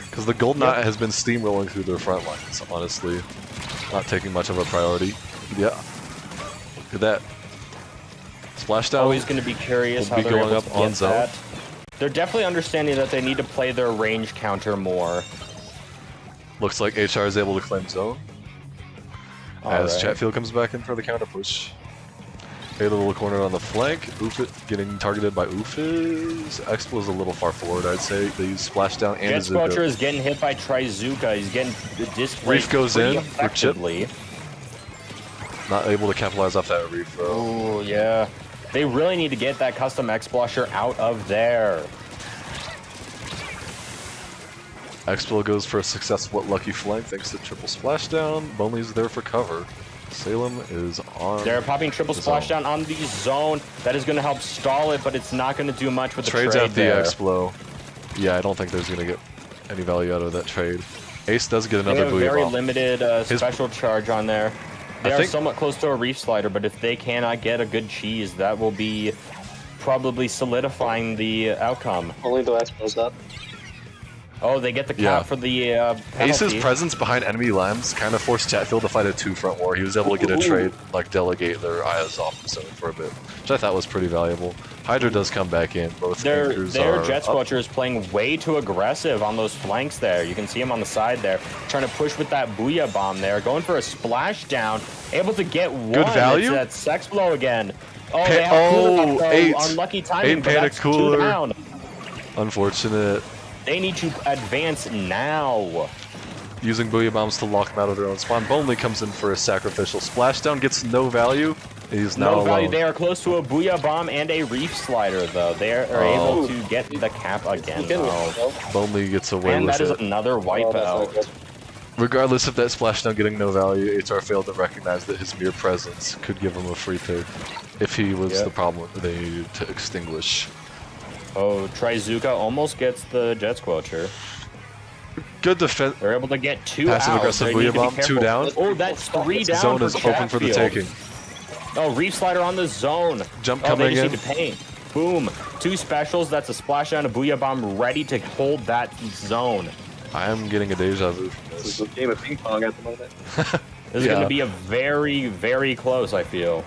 Because the Gold Knot has been steamrolling through their front lines, honestly. Not taking much of a priority. Yeah. Look at that. Splashdown. Always going to be curious will how be they're going able up to on get zone. that. They're definitely understanding that they need to play their range counter more. Looks like HR is able to claim zone. As Alright. Chatfield comes back in for the counter push. A little corner on the flank. Oofit getting targeted by Oofis. Expo is a little far forward, I'd say. They use Splashdown and Jet Squatcher Azuka. is getting hit by Trizuka. He's getting displaced Reef goes pretty in for chip. effectively. Not able to capitalize off that Reef, though. Oh, yeah. They really need to get that Custom Explorer out of there. Expo goes for a successful lucky flank thanks to triple splashdown. Bonley's there for cover. Salem is on. They're popping triple the zone. splashdown on the zone. That is going to help stall it, but it's not going to do much with the Trades trade out the there. Explo. Yeah, I don't think there's going to get any value out of that trade. Ace does get They another have a Booyah very Bomb. limited special charge on there. They I are think- somewhat close to a Reef Slider, but if they cannot get a good cheese, that will be probably solidifying the outcome. Only the X goes up. Oh, they get the Yeah. count for the penalty. Ace's presence behind enemy lines kind of forced Chatfield to fight a 2-front war. He was able to get a trade, like delegate their eyes off the zone for a bit, which I thought was pretty valuable. Hydra does come back in. Both Their anchors Jet are up. Squatcher is playing way too aggressive on those flanks there. You can see him on the side there, trying to push with that Booyah Bomb there, going for a splashdown, able to get one. Good value? It's that Sex Blow again. Oh, they have cooler, though. 8. Unlucky timing, 8 but panic that's cooler. 2 down. Unfortunate. They need to advance now. Using Booyah Bombs to lock them out of their own spawn. Bonley comes in for a sacrificial splashdown, gets no value. He's now No value. alone. They are close to a Booyah Bomb and a Reef Slider, though. They are able to get the cap again. Oh. Bonley gets away And with that is it. another wipeout. Regardless of that splashdown getting no value, HR failed to recognize that his mere presence could give him a free pick if he was the problem they needed to extinguish. Oh, Trizuka almost gets the Jet Squelcher. Good defense. They're able to get 2 Passive out. aggressive They need Booyah to be Bomb, 2 careful. down. Oh, that's 3 down Zone for is open for the Chatfield. taking. Oh, Reef Slider on the zone. Jump Oh, coming they just in. need to paint. Boom. 2 specials. That's a splashdown, a Booyah Bomb ready to hold that zone. I am getting a deja vu from This this. is a game of ping pong at the moment. This is going to be a very, very close, I feel.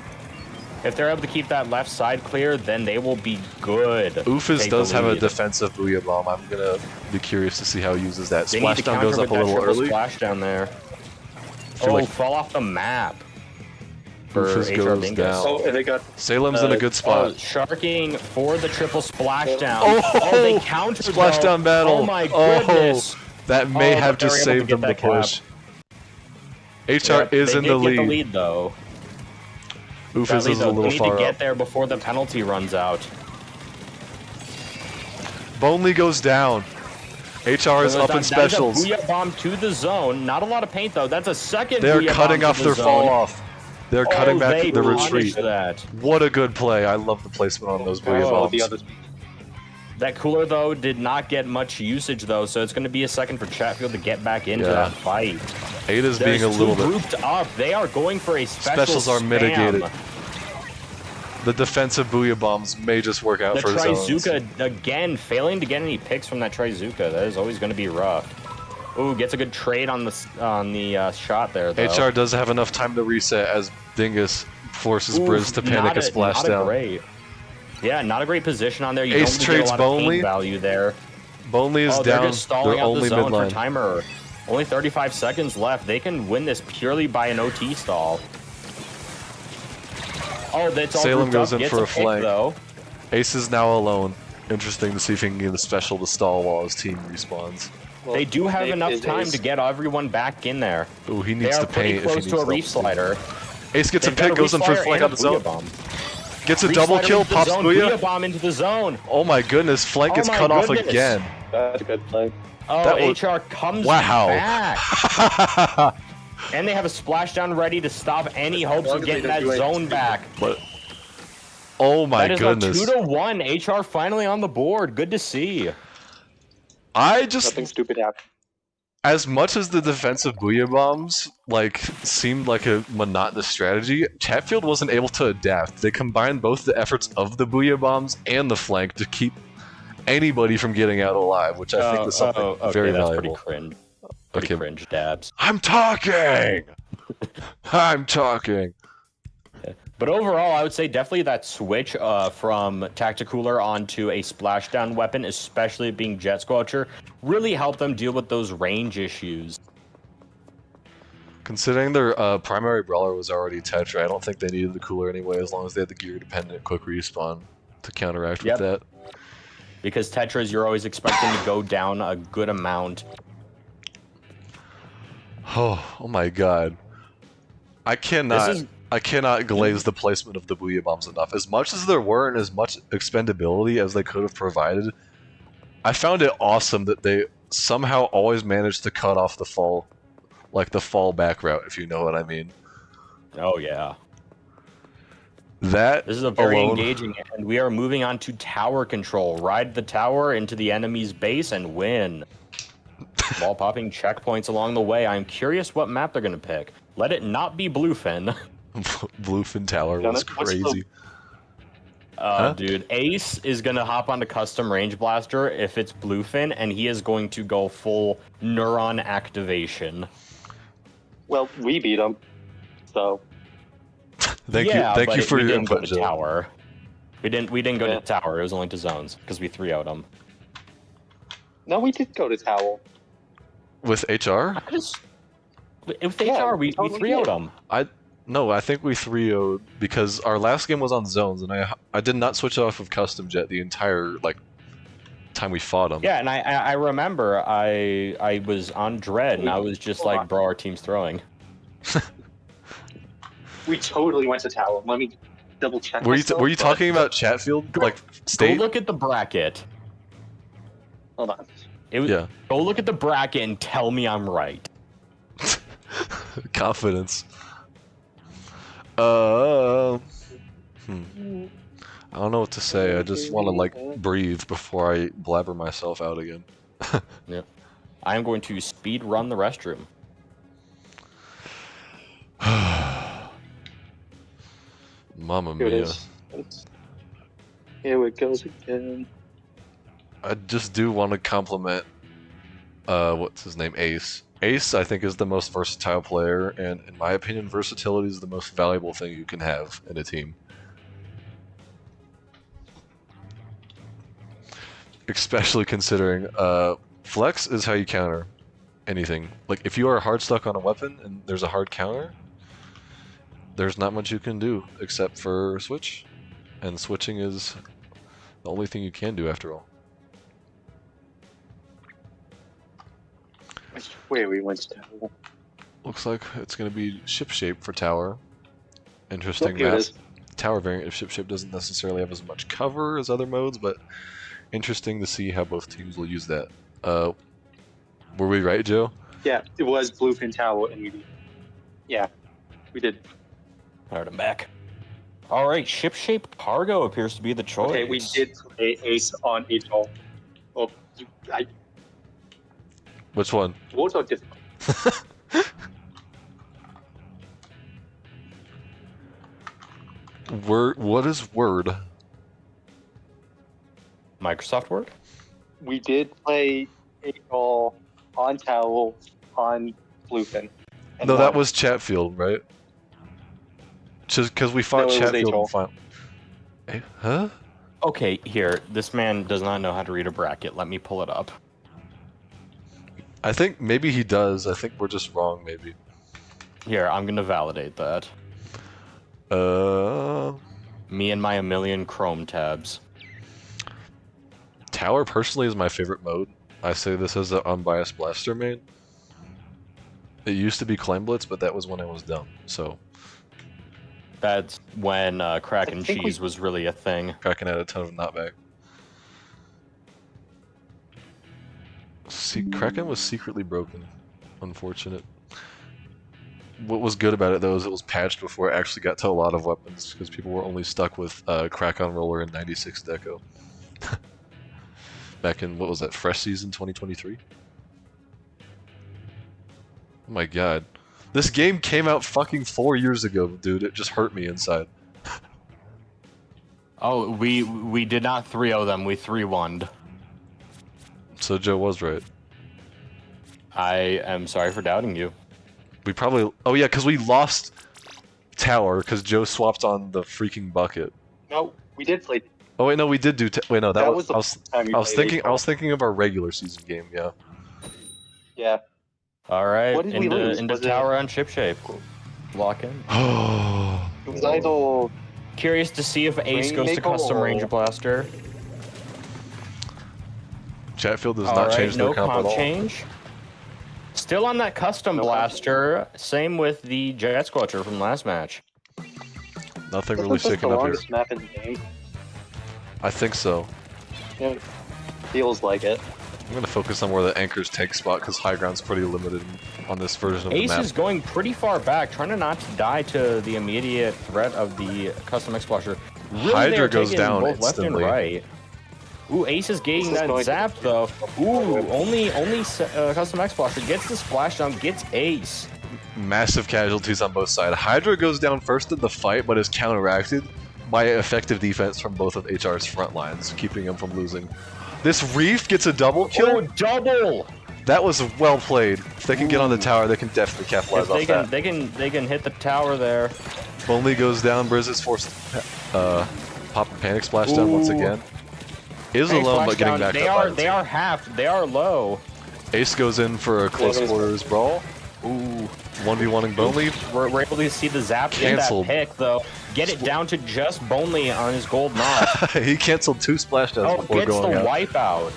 If they're able to keep that left side clear, then they will be good. Oofus Take does the have a lead. defensive Booyah Bomb. I'm gonna be curious to see how he uses that. They need to Splashdown counter goes up with a that little triple early. splashdown there. feel Oh, like- fall off the map. For Oofus HR goes Bingus. down. Oh, and they got Salem's in a good Oh, spot. sharking for the triple splashdown. Oh, they countered splashdown though. battle. Oh my goodness. That may Oh, have but they were just able to saved get them the that cap. push. HR Yep, is they in did the get lead. the lead though. Oofus Sadly, is a though, little they need far to get up. there before the penalty runs out. Bonley goes down. HR is up in specials. That is a Booyah Bomb to the zone. Not a lot of paint though. That's a second They're Booyah cutting Bomb off to their the fall zone. off. They're cutting back they the punished retreat. That. What a good play. I love the placement on those Booyah oh, the Bombs. other. That cooler though did not get much usage though, so it's going to be a second for Chatfield to get back into that fight. Ada's being There's a little two bit. grouped up. They are going for a special Specials are spam. mitigated. The defensive Booyah Bombs may just work out The for zones. Trizuka again failing to get any picks from that Trizuka. That is always going to be rough. Ooh, gets a good trade on the shot there though. HR does have enough time to reset as Dingus forces Ooh, Briz to panic a not splashdown. great. Yeah, not a great position on there. You Ace don't really trades get a lot of Bonley. paint value there. Bonley is They're down. just stalling They're out the only zone for midline. timer. Only 35 seconds left. They can win this purely by an OT stall. Oh, that's all Salem grouped goes up. in Gets for a a pick, flank. though. Ace is now alone. Interesting to see if he can get a special to stall while his team respawns. Well, They do have Nick enough is time ace. to get everyone back in there. Ooh, he They needs are to pretty paint if he close needs to a help. reef slider. Ace gets a They've got pick, goes in reef for a slider flank and on the zone. Booyah Bomb. Gets a Reef double slider kill, into the pops zone, Booyah. Bomb into the zone. Oh my goodness, flank Oh gets my cut off goodness. again. That's a good play. Oh, That was- HR comes Wow. back. And they have a splashdown ready to stop any hopes long of as they getting don't that do anything zone back. But oh my That is goodness. a 2-1. HR finally on the board. Good to see. I just Nothing stupid happened. as much as the defensive Booyah Bombs like seemed like a monotonous strategy, Chatfield wasn't able to adapt. They combined both the efforts of the Booyah Bombs and the flank to keep anybody from getting out alive, which I think is something okay, very that's valuable. pretty cringe. Pretty Okay. cringe dabs. I'm talking! I'm talking. But overall, I would say definitely that switch from Tacticooler onto a splashdown weapon, especially it being Jet Squelcher, really helped them deal with those range issues. Considering their primary brawler was already Tetra, I don't think they needed the cooler anyway, as long as they had the gear-dependent quick respawn to counteract Yep. with that. Because Tetras, you're always expecting to go down a good amount. Oh my god. I cannot glaze the placement of the Booyah Bombs enough. As much as there weren't as much expendability as they could have provided, I found it awesome that they somehow always managed to cut off the fall, like the fall back route, if you know what I mean. Oh, yeah. That This is a very alone, engaging, and we are moving on to tower control. Ride the tower into the enemy's base and win. While popping checkpoints along the way, I'm curious what map they're going to pick. Let it not be Bluefin. Bluefin Tower Done was it. What's the- crazy. Dude, Ace is gonna hop onto custom range blaster if it's bluefin, and he is going to go full neuron activation. Well, we beat him, so Thank you for we your didn't go input, to Joe. tower. We didn't go to tower. It was only to zones because we 3-0'd them. no, we did go to towel. With HR? With Yeah, HR, we totally 3-0'd did. them. No, I think we 3-0'd because our last game was on zones, and I did not switch off of custom jet the entire time we fought them. Yeah, and I remember I was on Dread, and I was just Hold like, on. bro, our team's throwing. We totally went to towel. Let me double check. Were you myself, were you but- talking about Chatfield Go state? look at the bracket. Hold on. Yeah. Go look at the bracket and tell me I'm right. Confidence. I don't know what to say. I just want to breathe before I blabber myself out again. Yeah. I am going to speed run the restroom. Mamma Here it mia. is. Here it goes again. I just do want to compliment, what's his name, Ace. Ace, I think, is the most versatile player, and in my opinion, versatility is the most valuable thing you can have in a team. Especially considering, flex is how you counter anything. Like, if you are hard stuck on a weapon and there's a hard counter, there's not much you can do except for switch, and switching is the only thing you can do after all. Which way we went to towel? Looks like it's going to be ship shape for tower. Interesting Here it map. is. Tower variant of ship shape doesn't necessarily have as much cover as other modes, but interesting to see how both teams will use that. Were we right, Joe? Yeah, it was bluefin towel, and we. Yeah, we did. Alright, I'm back. Alright, ship-shaped cargo appears to be the choice. Okay, we did play Ace on HL. Oh, Which one? what are different? Word. What is Word? Microsoft Word? We did play HL on towel on bluefin. and No, that won. was Chatfield, right? Just because we fought No, it was Chatfield in HL. final. Huh? Okay, here. This man does not know how to read a bracket. Let me pull it up. I think maybe he does. I think we're just wrong, maybe. Here, I'm gonna validate that. Me and my a million Chrome tabs. Tower personally is my favorite mode. I say this as an unbiased blaster main. It used to be Climb Blitz, but that was when I was dumb. So That's when crack and I think cheese was really a thing. Kraken had a ton of knockback. See, Kraken was secretly broken. Unfortunate. What was good about it though is it was patched before it actually got to a lot of weapons because people were only stuck with Crack on Roller and 96 Deco. Back in, what was that, Fresh Season 2023? Oh my god. This game came out fucking 4 years ago, dude. It just hurt me inside. Oh, we did not 3-0 them. We 3-1'd. So Joe was right. I am sorry for doubting you. We probably... Oh yeah, because we lost Tower because Joe swapped on the freaking bucket. No, we did play. Oh wait, no, we did do... Wait, no, That was the I was, time you I was played thinking... I was thinking of our regular season game, yeah. Yeah. All right, What did we lose? into Was it- tower on ship shape. Lock in. Oh... It was idle. Curious to see if Ace goes to Rainmaker. custom range blaster. Chatfield does All not right, change no their comp at comp all. change. Still on that custom No comp blaster. Same with the Jet Squatcher from last match. Nothing This really was the shaking up here. longest map in the game. I think so. Yeah, feels like it. I'm gonna focus on where the anchors take spot because high ground's pretty limited on this version of Ace the map. is going pretty far back, trying to not to die to the immediate threat of the custom explosion. Really, Hydra they're goes taking down both left and instantly. right. Ooh, Ace is getting This is that going to- zap though. Ooh, only custom explosion gets the splashdown, gets Ace. Massive casualties on both sides. Hydra goes down first in the fight, but is counteracted by effective defense from both of HR's front lines, keeping him from losing. This Reef gets a double kill. Oh, double! That was well played. If they can get on the tower, they can definitely capitalize off that. They can hit the tower there. Only goes down. Briz is forced to pop a panic splashdown once again. Is Panic alone, but getting splashdown. back They up. are they are half. They are low. Ace goes in for a close quarters brawl. Ooh. 1v1ing Bonely. We're able to see the zap Canceled. in that pick though. Get it down to just Bonely on his gold knot. He canceled 2 splashdowns Oh, before gets the going out. wipeout.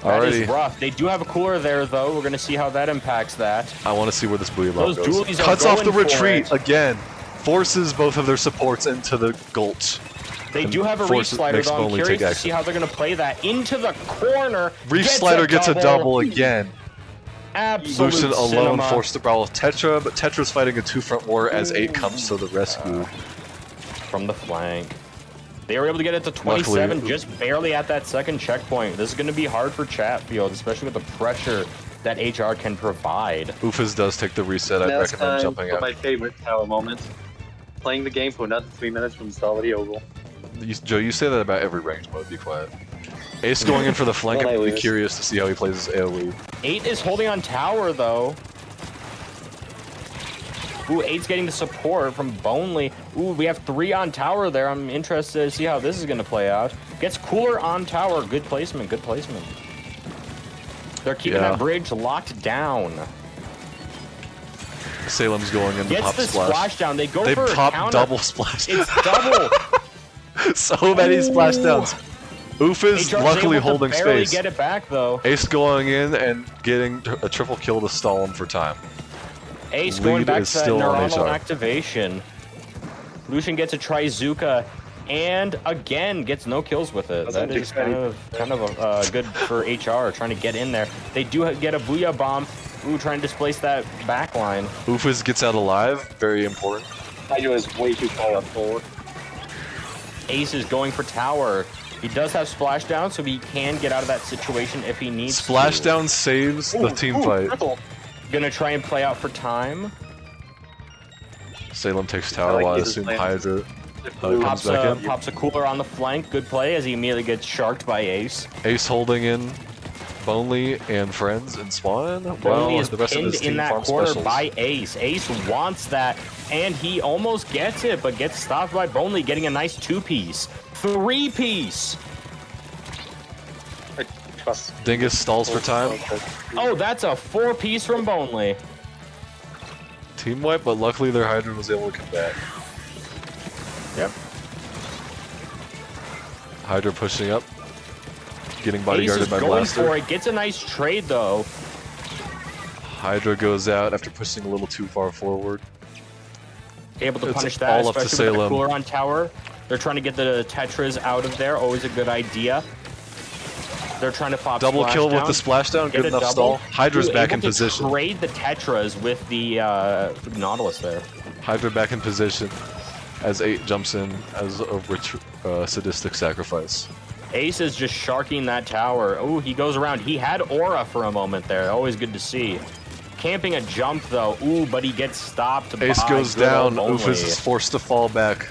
That Alrighty. is rough. They do have a cooler there though. We're gonna see how that impacts that. I want to see where this Booyah Bomb Those goes. dualies are Cuts off the going for retreat it. again. Forces both of their supports into the gulch. They And do have a Reef forces- Slider makes though. I'm Bonely curious take to action. see how they're gonna play that into the corner. Reef Slider gets a double again. Absolute Lucian alone cinema. forced to brawl with Tetra, but Tetra's fighting a 2-front war as 8 comes to the rescue. From the flank. They were able to get it to 27, Luckily- just barely at that second checkpoint. This is going to be hard for Chatfield, especially with the pressure that HR can provide. Oofus does take the reset. I'd Now it's recommend time jumping for out. my favorite tower moment. Playing the game for another 3 minutes from the start of the oval. Joe, you say that about every ranged mode. Be quiet. Ace going in for the flank. Well, I I'm really lose. curious to see how he plays his AoE. 8 is holding on tower, though. Ooh, 8's getting the support from Bonely. Ooh, we have 3 on tower there. I'm interested to see how this is going to play out. Gets cooler on tower. Good placement, good placement. They're keeping Yeah. that bridge locked down. Salem's going in to Gets pop the splash. splashdown. They go They for a pop counter. double splash. It's double. So many splashdowns. Oofus HR's luckily able to holding barely space. get it back though. Ace going in and getting a triple kill to stall him for time. Ace going Lead back is to that still on neuronal HR. activation. Lucian gets a Trizuka, and again gets no kills with it. Doesn't That is take kind of good for HR trying to get in there. They do get a Booyah Bomb. Ooh, trying to displace that back line. Oofus gets out alive. Very important. Hydro is way too far up forward. Ace is going for tower. He does have splashdown, so he can get out of that situation if he needs to. Splashdown saves the team fight. Triple. Gonna try and play out for time. Salem takes I tower like while I his assume plan. Hydra Blue comes Pops back in. pops a cooler on the flank. Good play as he immediately gets sharked by Ace. Ace holding in Bonely and friends and Spawn. Bonely Well, is the rest of pinned his in team that farm corner specials. by Ace. Ace wants that, and he almost gets it, but gets stopped by Bonely, getting a nice 2-piece. 3-piece! I trust. Dingus stalls for time. Oh, that's a 4-piece from Bonely. Team wipe, but luckily their Hydra was able to come back. Yep. Hydra pushing up. Getting Ace is bodyguarded by going for Blaster. it, gets a nice trade though. Hydra goes out after pushing a little too far forward. Able to It's punish that, all up to especially with the Salem. cooler on tower. They're trying to get the Tetras out of there, always a good idea. They're trying to pop Double kill with the splashdown. splashdown, good Get a enough double. stall. Hydra's Ooh, back able in to position. Trade the Tetras with the Nautilus there. Hydra back in position as 8 jumps in as a rich sadistic sacrifice. Ace is just sharking that tower. Ooh, he goes around. He had aura for a moment there. Always good to see. Camping a jump though. Ooh, but he gets stopped. Ace by goes good old down, Bonely. Oofus is forced to fall back.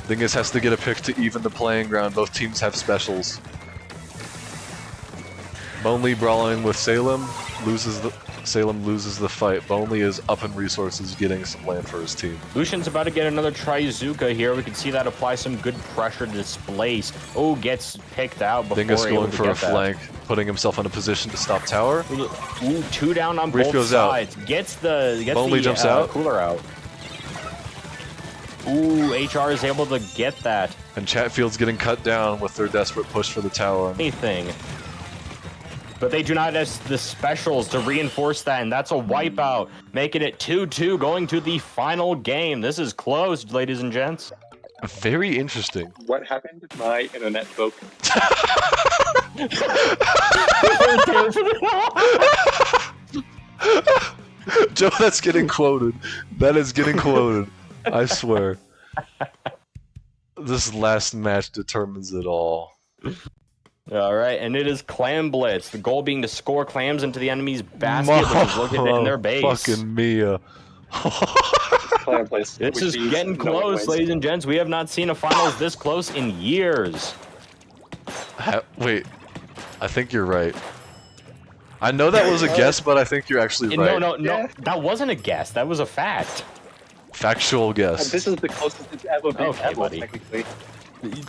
Dingus has to get a pick to even the playing ground. Both teams have specials. Bonely brawling with Salem, Salem loses the fight. Bonely is up in resources, getting some land for his team. Lucian's about to get another Trizuka here. We can see that apply some good pressure to displace. Oh, gets picked out before Dingus able going to for a get that. flank, putting himself in a position to stop tower. Ooh, 2 down on Reef both goes out. sides. Gets the Bonely jumps out. cooler out. Ooh, HR is able to get that. And Chatfield's getting cut down with their desperate push for the tower. Anything. But they do not have the specials to reinforce that, and that's a wipeout, making it 2-2 going to the final game. This is closed, ladies and gents. Very interesting. What happened? My internet broke. Joe, that's getting quoted. That is getting quoted. I swear. This last match determines it all. All right, and it is Clam Blitz. The goal being to score clams into the enemy's basket, which is located in their base. Fucking Mia. Player place. This which is means getting no one close, wins. ladies and gents. We have not seen a finals this close in years. Wait, I think you're right. I know that was a guess, but I think you're actually right. No, Yeah. that wasn't a guess. That was a fact. Factual guess. This is the closest it's ever been, Okay, buddy. technically.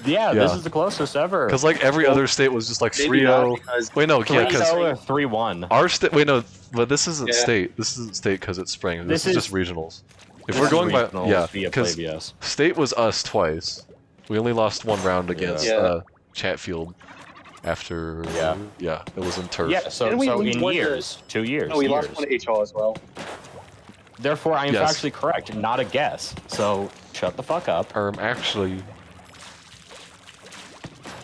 Yeah, this Yeah. is the closest ever. Because like every other state was just like Maybe not 3-0. because Wait, no, yeah, because 3-0 or 3-1. our state. Wait, no, but this isn't Yeah. state. This isn't state because it's spring. This This is just is- regionals. If This we're is going by regionals yeah, via because Plavius. state was us twice. We only lost one round against Yeah. Chatfield. After Yeah. it was in turf. Yeah, so Didn't we in win years, 2 years. No, we years. lost one to HR as well. Therefore, I am Yes. factually correct, not a guess. So shut the fuck up. Actually,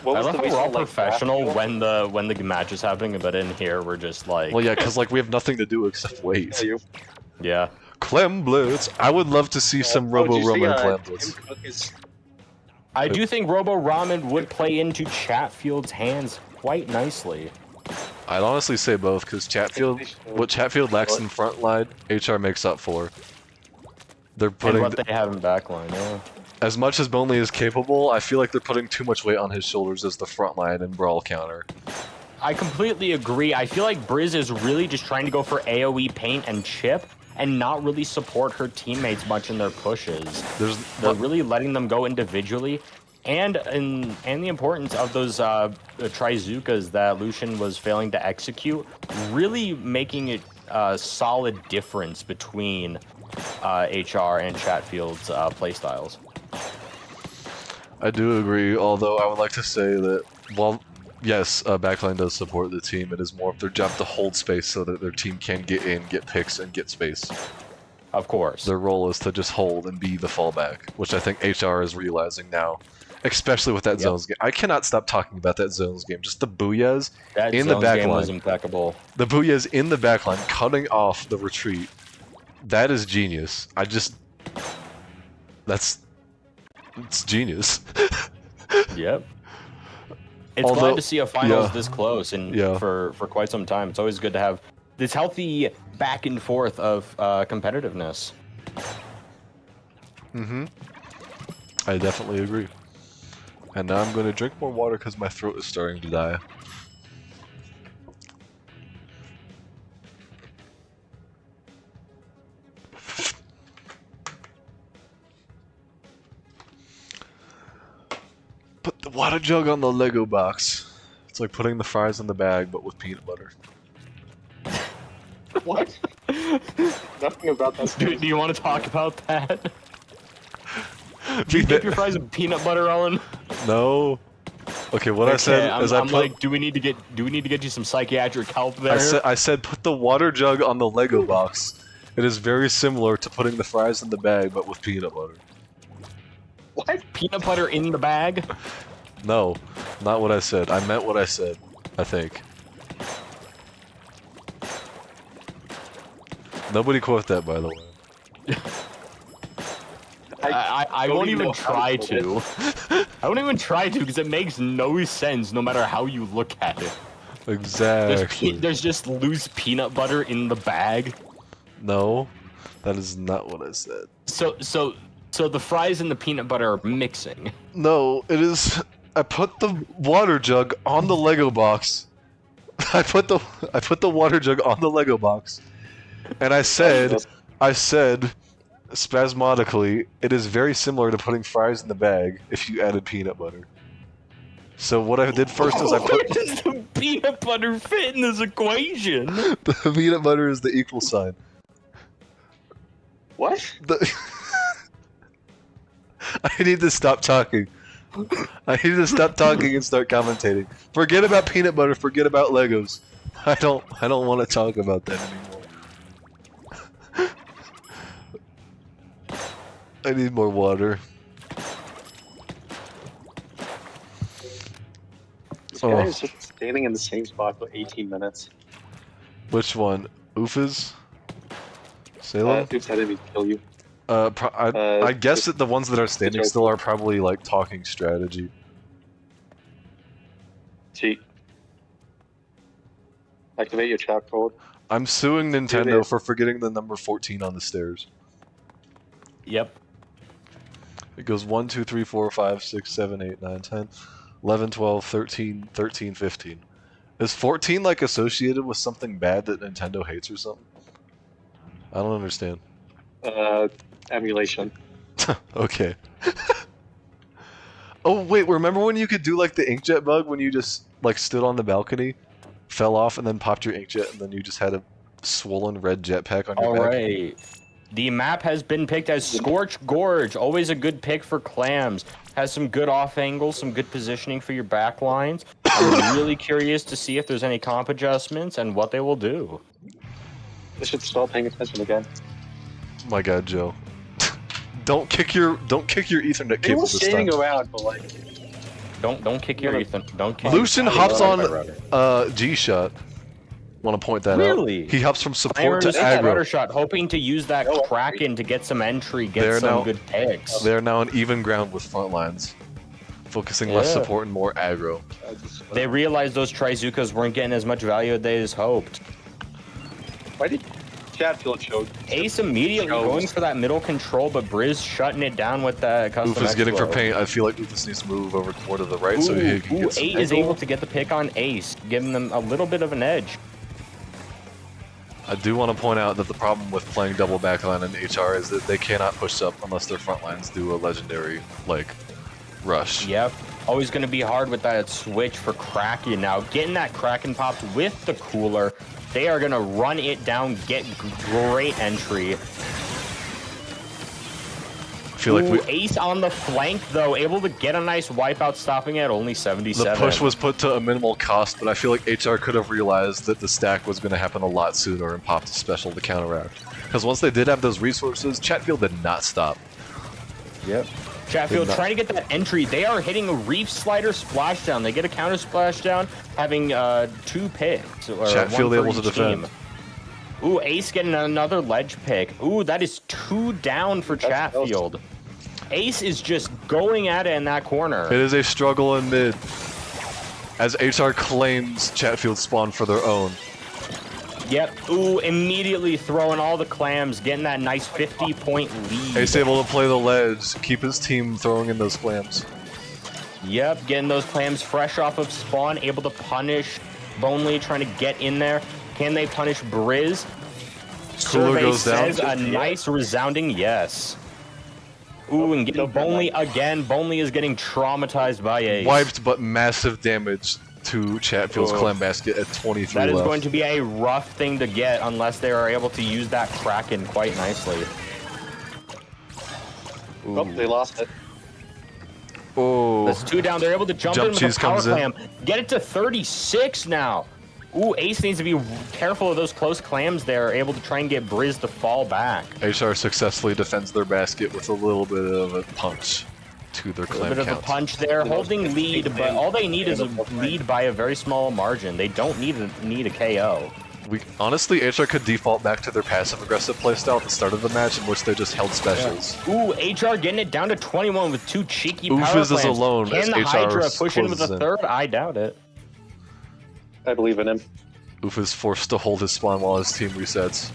What I was love the how we're reason, all like, professional draft when the match is happening, but in here we're just like, well, yeah, because like we have nothing to do except wait. you? yeah. Clem Blitz. I would love to see some Oh, did Robo you see, Roman Clem Tim Blitz. Cook is I do think Robo Ramen would play into Chatfield's hands quite nicely. I'd honestly say both, because Chatfield, what Chatfield lacks in front line, HR makes up for. They're And putting what they have in backline, yeah. as much as Bonley is capable. I feel like they're putting too much weight on his shoulders as the front line and brawl counter. I completely agree. I feel like Briz is really just trying to go for AoE paint and chip and not really support her teammates much in their pushes. They're really letting them go individually. And the importance of those Trizukas that Lucian was failing to execute, really making it a solid difference between HR and Chatfield's playstyles. I do agree, although I would like to say that while yes, backline does support the team, it is more of their job to hold space so that their team can get in, get picks, and get space. Of course. Their role is to just hold and be the fallback, which I think HR is realizing now, especially with that zones game. I cannot stop talking about that zones game. Just the booyahs That in the zones back game line. was impeccable. The booyahs in the backline, cutting off the retreat. That is genius. It's genius. Yep. It's Although- glad to see a finals yeah. this close and Yeah. for quite some time. It's always good to have this healthy back and forth of competitiveness. Mm-hmm. I definitely agree. And now I'm going to drink more water because my throat is starting to die. Put the water jug on the Lego box. It's like putting the fries in the bag, but with peanut butter. what? Nothing about that. Do you want to talk about that? Do you Be dip the- your fries in peanut butter, Ellen? No. Okay, what I said I'm, is I'm I put. like, do we need to get you some psychiatric help there? I said put the water jug on the Lego box. It is very similar to putting the fries in the bag, but with peanut butter. What? Peanut butter in the bag? No, not what I said. I meant what I said, I think. Nobody quote that, by the way. I don't won't even even know how try to to. I won't even try to because it makes no sense no matter how you look at it. Exactly. There's just loose peanut butter in the bag. No, that is not what I said. So the fries and the peanut butter are mixing. No, it is. I put the water jug on the Lego box. I put the water jug on the Lego box, and I said spasmodically, it is very similar to putting fries in the bag if you added peanut butter. So what I did first is I Where put does the peanut butter fit in this equation? the peanut butter is the equal sign. What? I need to stop talking. I need to stop talking and start commentating. Forget about peanut butter. Forget about Legos. I don't want to talk about that anymore. I need more water. This guy is just standing in the same spot for 18 minutes. Which one? Oofas? Salem? Oops, I didn't mean to kill you. I guess that the ones that are standing still are probably like talking strategy. Cheat. Activate your chat code. I'm suing Nintendo for forgetting the number 14 on the stairs. Yep. It goes 1, 2, 3, 4, 5, 6, 7, 8, 9, 10, 11, 12, 13, 13, 15. Is 14 like associated with something bad that Nintendo hates or something? I don't understand. Emulation. Okay. Oh wait, remember when you could do like the inkjet bug when you just like stood on the balcony, fell off, and then popped your inkjet, and then you just had a swollen red jetpack on your back? Alright. The map has been picked as Scorched Gorge. Always a good pick for clams. Has some good off angles, some good positioning for your back lines. I'm really curious to see if there's any comp adjustments and what they will do. They should start paying attention again. My God, Joe. Don't kick your Ethernet They cable were this standing time. around, but like, Don't kick your Ethan. Don't kick. Lucian hops on G shot. Want to point that Really? out? He hops from support to Iron's rudder aggro. shot, hoping to use that Kraken to get some entry, get They're some now- good picks. They're now on even ground with front lines, focusing less Yeah. support and more aggro. They realized those Trizukas weren't getting as much value as they as hoped. why did Chatfield show? Ace immediately going for that middle control, but Briz shutting it down with that custom Oof is getting for explode. paint. I feel like Oofus needs to move over more to the right so he can get some 8 is angle. able to get the pick on Ace, giving them a little bit of an edge. I do want to point out that the problem with playing double backline in HR is that they cannot push up unless their front lines do a legendary, like, rush. Yep. Always going to be hard with that switch for Kraken now. Getting that Kraken popped with the cooler. They are going to run it down, get great entry. I feel like Ooh, Ace on the flank, though, able to get a nice wipeout, stopping at only 77. the push was put to a minimal cost, but I feel like HR could have realized that the stack was going to happen a lot sooner and popped a special to counteract. Because once they did have those resources, Chatfield did not stop. Yep. Chatfield not- trying to get that entry. They are hitting a Reef Slider splashdown. They get a counter splashdown, having 2 picks. Or Chatfield 1 for able to each defend. team. Ooh, Ace getting another ledge pick. Ooh, that is 2 down for Chatfield. Ace is just going at it in that corner. It is a struggle in mid, as HR claims Chatfield spawn for their own. Yep. Ooh, immediately throwing all the clams, getting that nice 50-point lead. Ace able to play the ledge, keep his team throwing in those clams. Yep, getting those clams fresh off of spawn, able to punish Bonely, trying to get in there. Can they punish Briz? Cooler Survey goes down. says a nice resounding yes. Ooh, and getting Bonely again. Bonely is getting traumatized by Ace. Wiped, but massive damage to Chatfield's Oh. clam basket at 23 That is left. going to be a rough thing to get unless they are able to use that Kraken quite nicely. Ooh. Oh, they lost it. Oh, That's 2 down. They're able to jump Jump in with cheese a power comes in. clam. Get it to 36 now. Ooh, Ace needs to be careful of those close clams there, able to try and get Briz to fall back. HR successfully defends their basket with a little bit of a punch to their A clam bit of a count. punch there, holding lead, but all they need is a lead by a very small margin. They don't need a KO. Honestly, HR could default back to their passive-aggressive playstyle at the start of the match, in which they just held specials. Ooh, HR getting it down to 21 with 2 cheeky power Oofus is clams. alone as Can the HR Hydra push in with closes a in. 3rd? I doubt it. I believe in him. Oof is forced to hold his spawn while his team resets.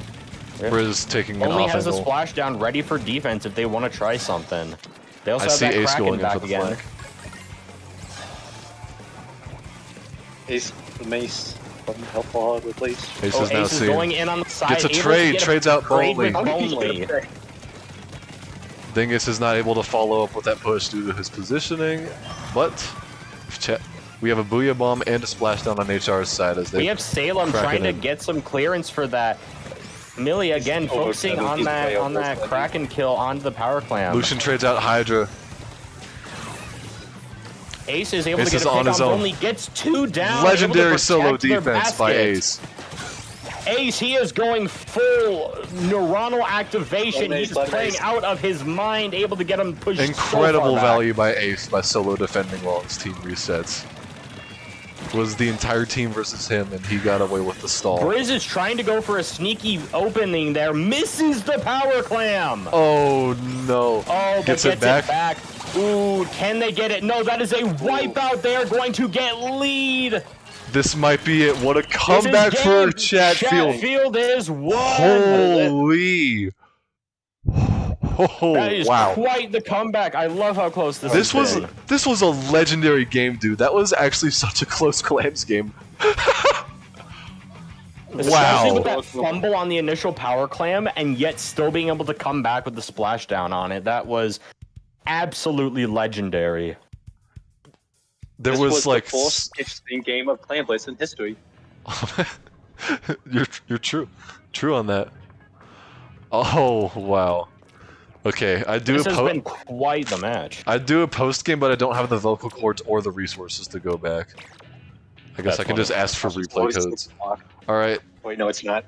Yeah. Briz taking an Only off has a angle. splashdown ready for defense if they want to try something. They also I have see that Ace Kraken going in back for the again. flank. Ace, the mace, doesn't help hard with Ace. Ace Oh, is now Ace is seen. going in on the side. Gets a able to trade, get a trades out trade with Bonely. Bonely. Dingus is not able to follow up with that push due to his positioning, but we have a Booyah Bomb and a splashdown on HR's side as they We have Salem crack trying it to in. get some clearance for that. Millie again focusing on that Kraken kill onto the power clam. Lucian trades out Hydra. Ace is able Ace to get is a pick on his on own. Only gets 2 down. Legendary able to solo protect their defense by basket. Ace. Ace, he is going full neuronal activation. Ace, He's let playing Ace. out of his mind, able to get him pushed Incredible so far back. value by Ace by solo defending while his team resets. Was the entire team versus him, and he got away with the stall. Briz is trying to go for a sneaky opening there, misses the power clam. Oh no! Oh, but Gets gets it back. Ooh, can they get it? No, that is a wipeout. They are going to get lead. This might be it. What a This is comeback for game. Chatfield! Chatfield is won. Holy! Oh, That is wow. quite the comeback. I love how close this This has was been. this was a legendary game, dude. That was actually such a close clams game. Especially with Wow. that fumble on the initial power clam, and yet still being able to come back with the splashdown on it. That was absolutely legendary. There This was like the most interesting game of Clan Blitz in history. you're true on that. Oh wow. Okay, I do This has been quite the match. I do a post game, but I don't have the vocal cords or the resources to go back. I guess That's I can just ask for replay codes. All right. Wait, no, it's not.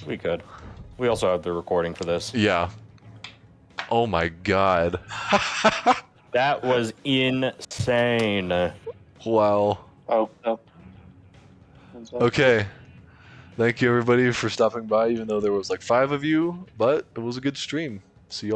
We could. We also have the recording for this. Yeah. Oh my god. That was insane. Wow. Oh, no. Okay. Thank you everybody for stopping by, even though there was like 5 of you, but it was a good stream. See you all.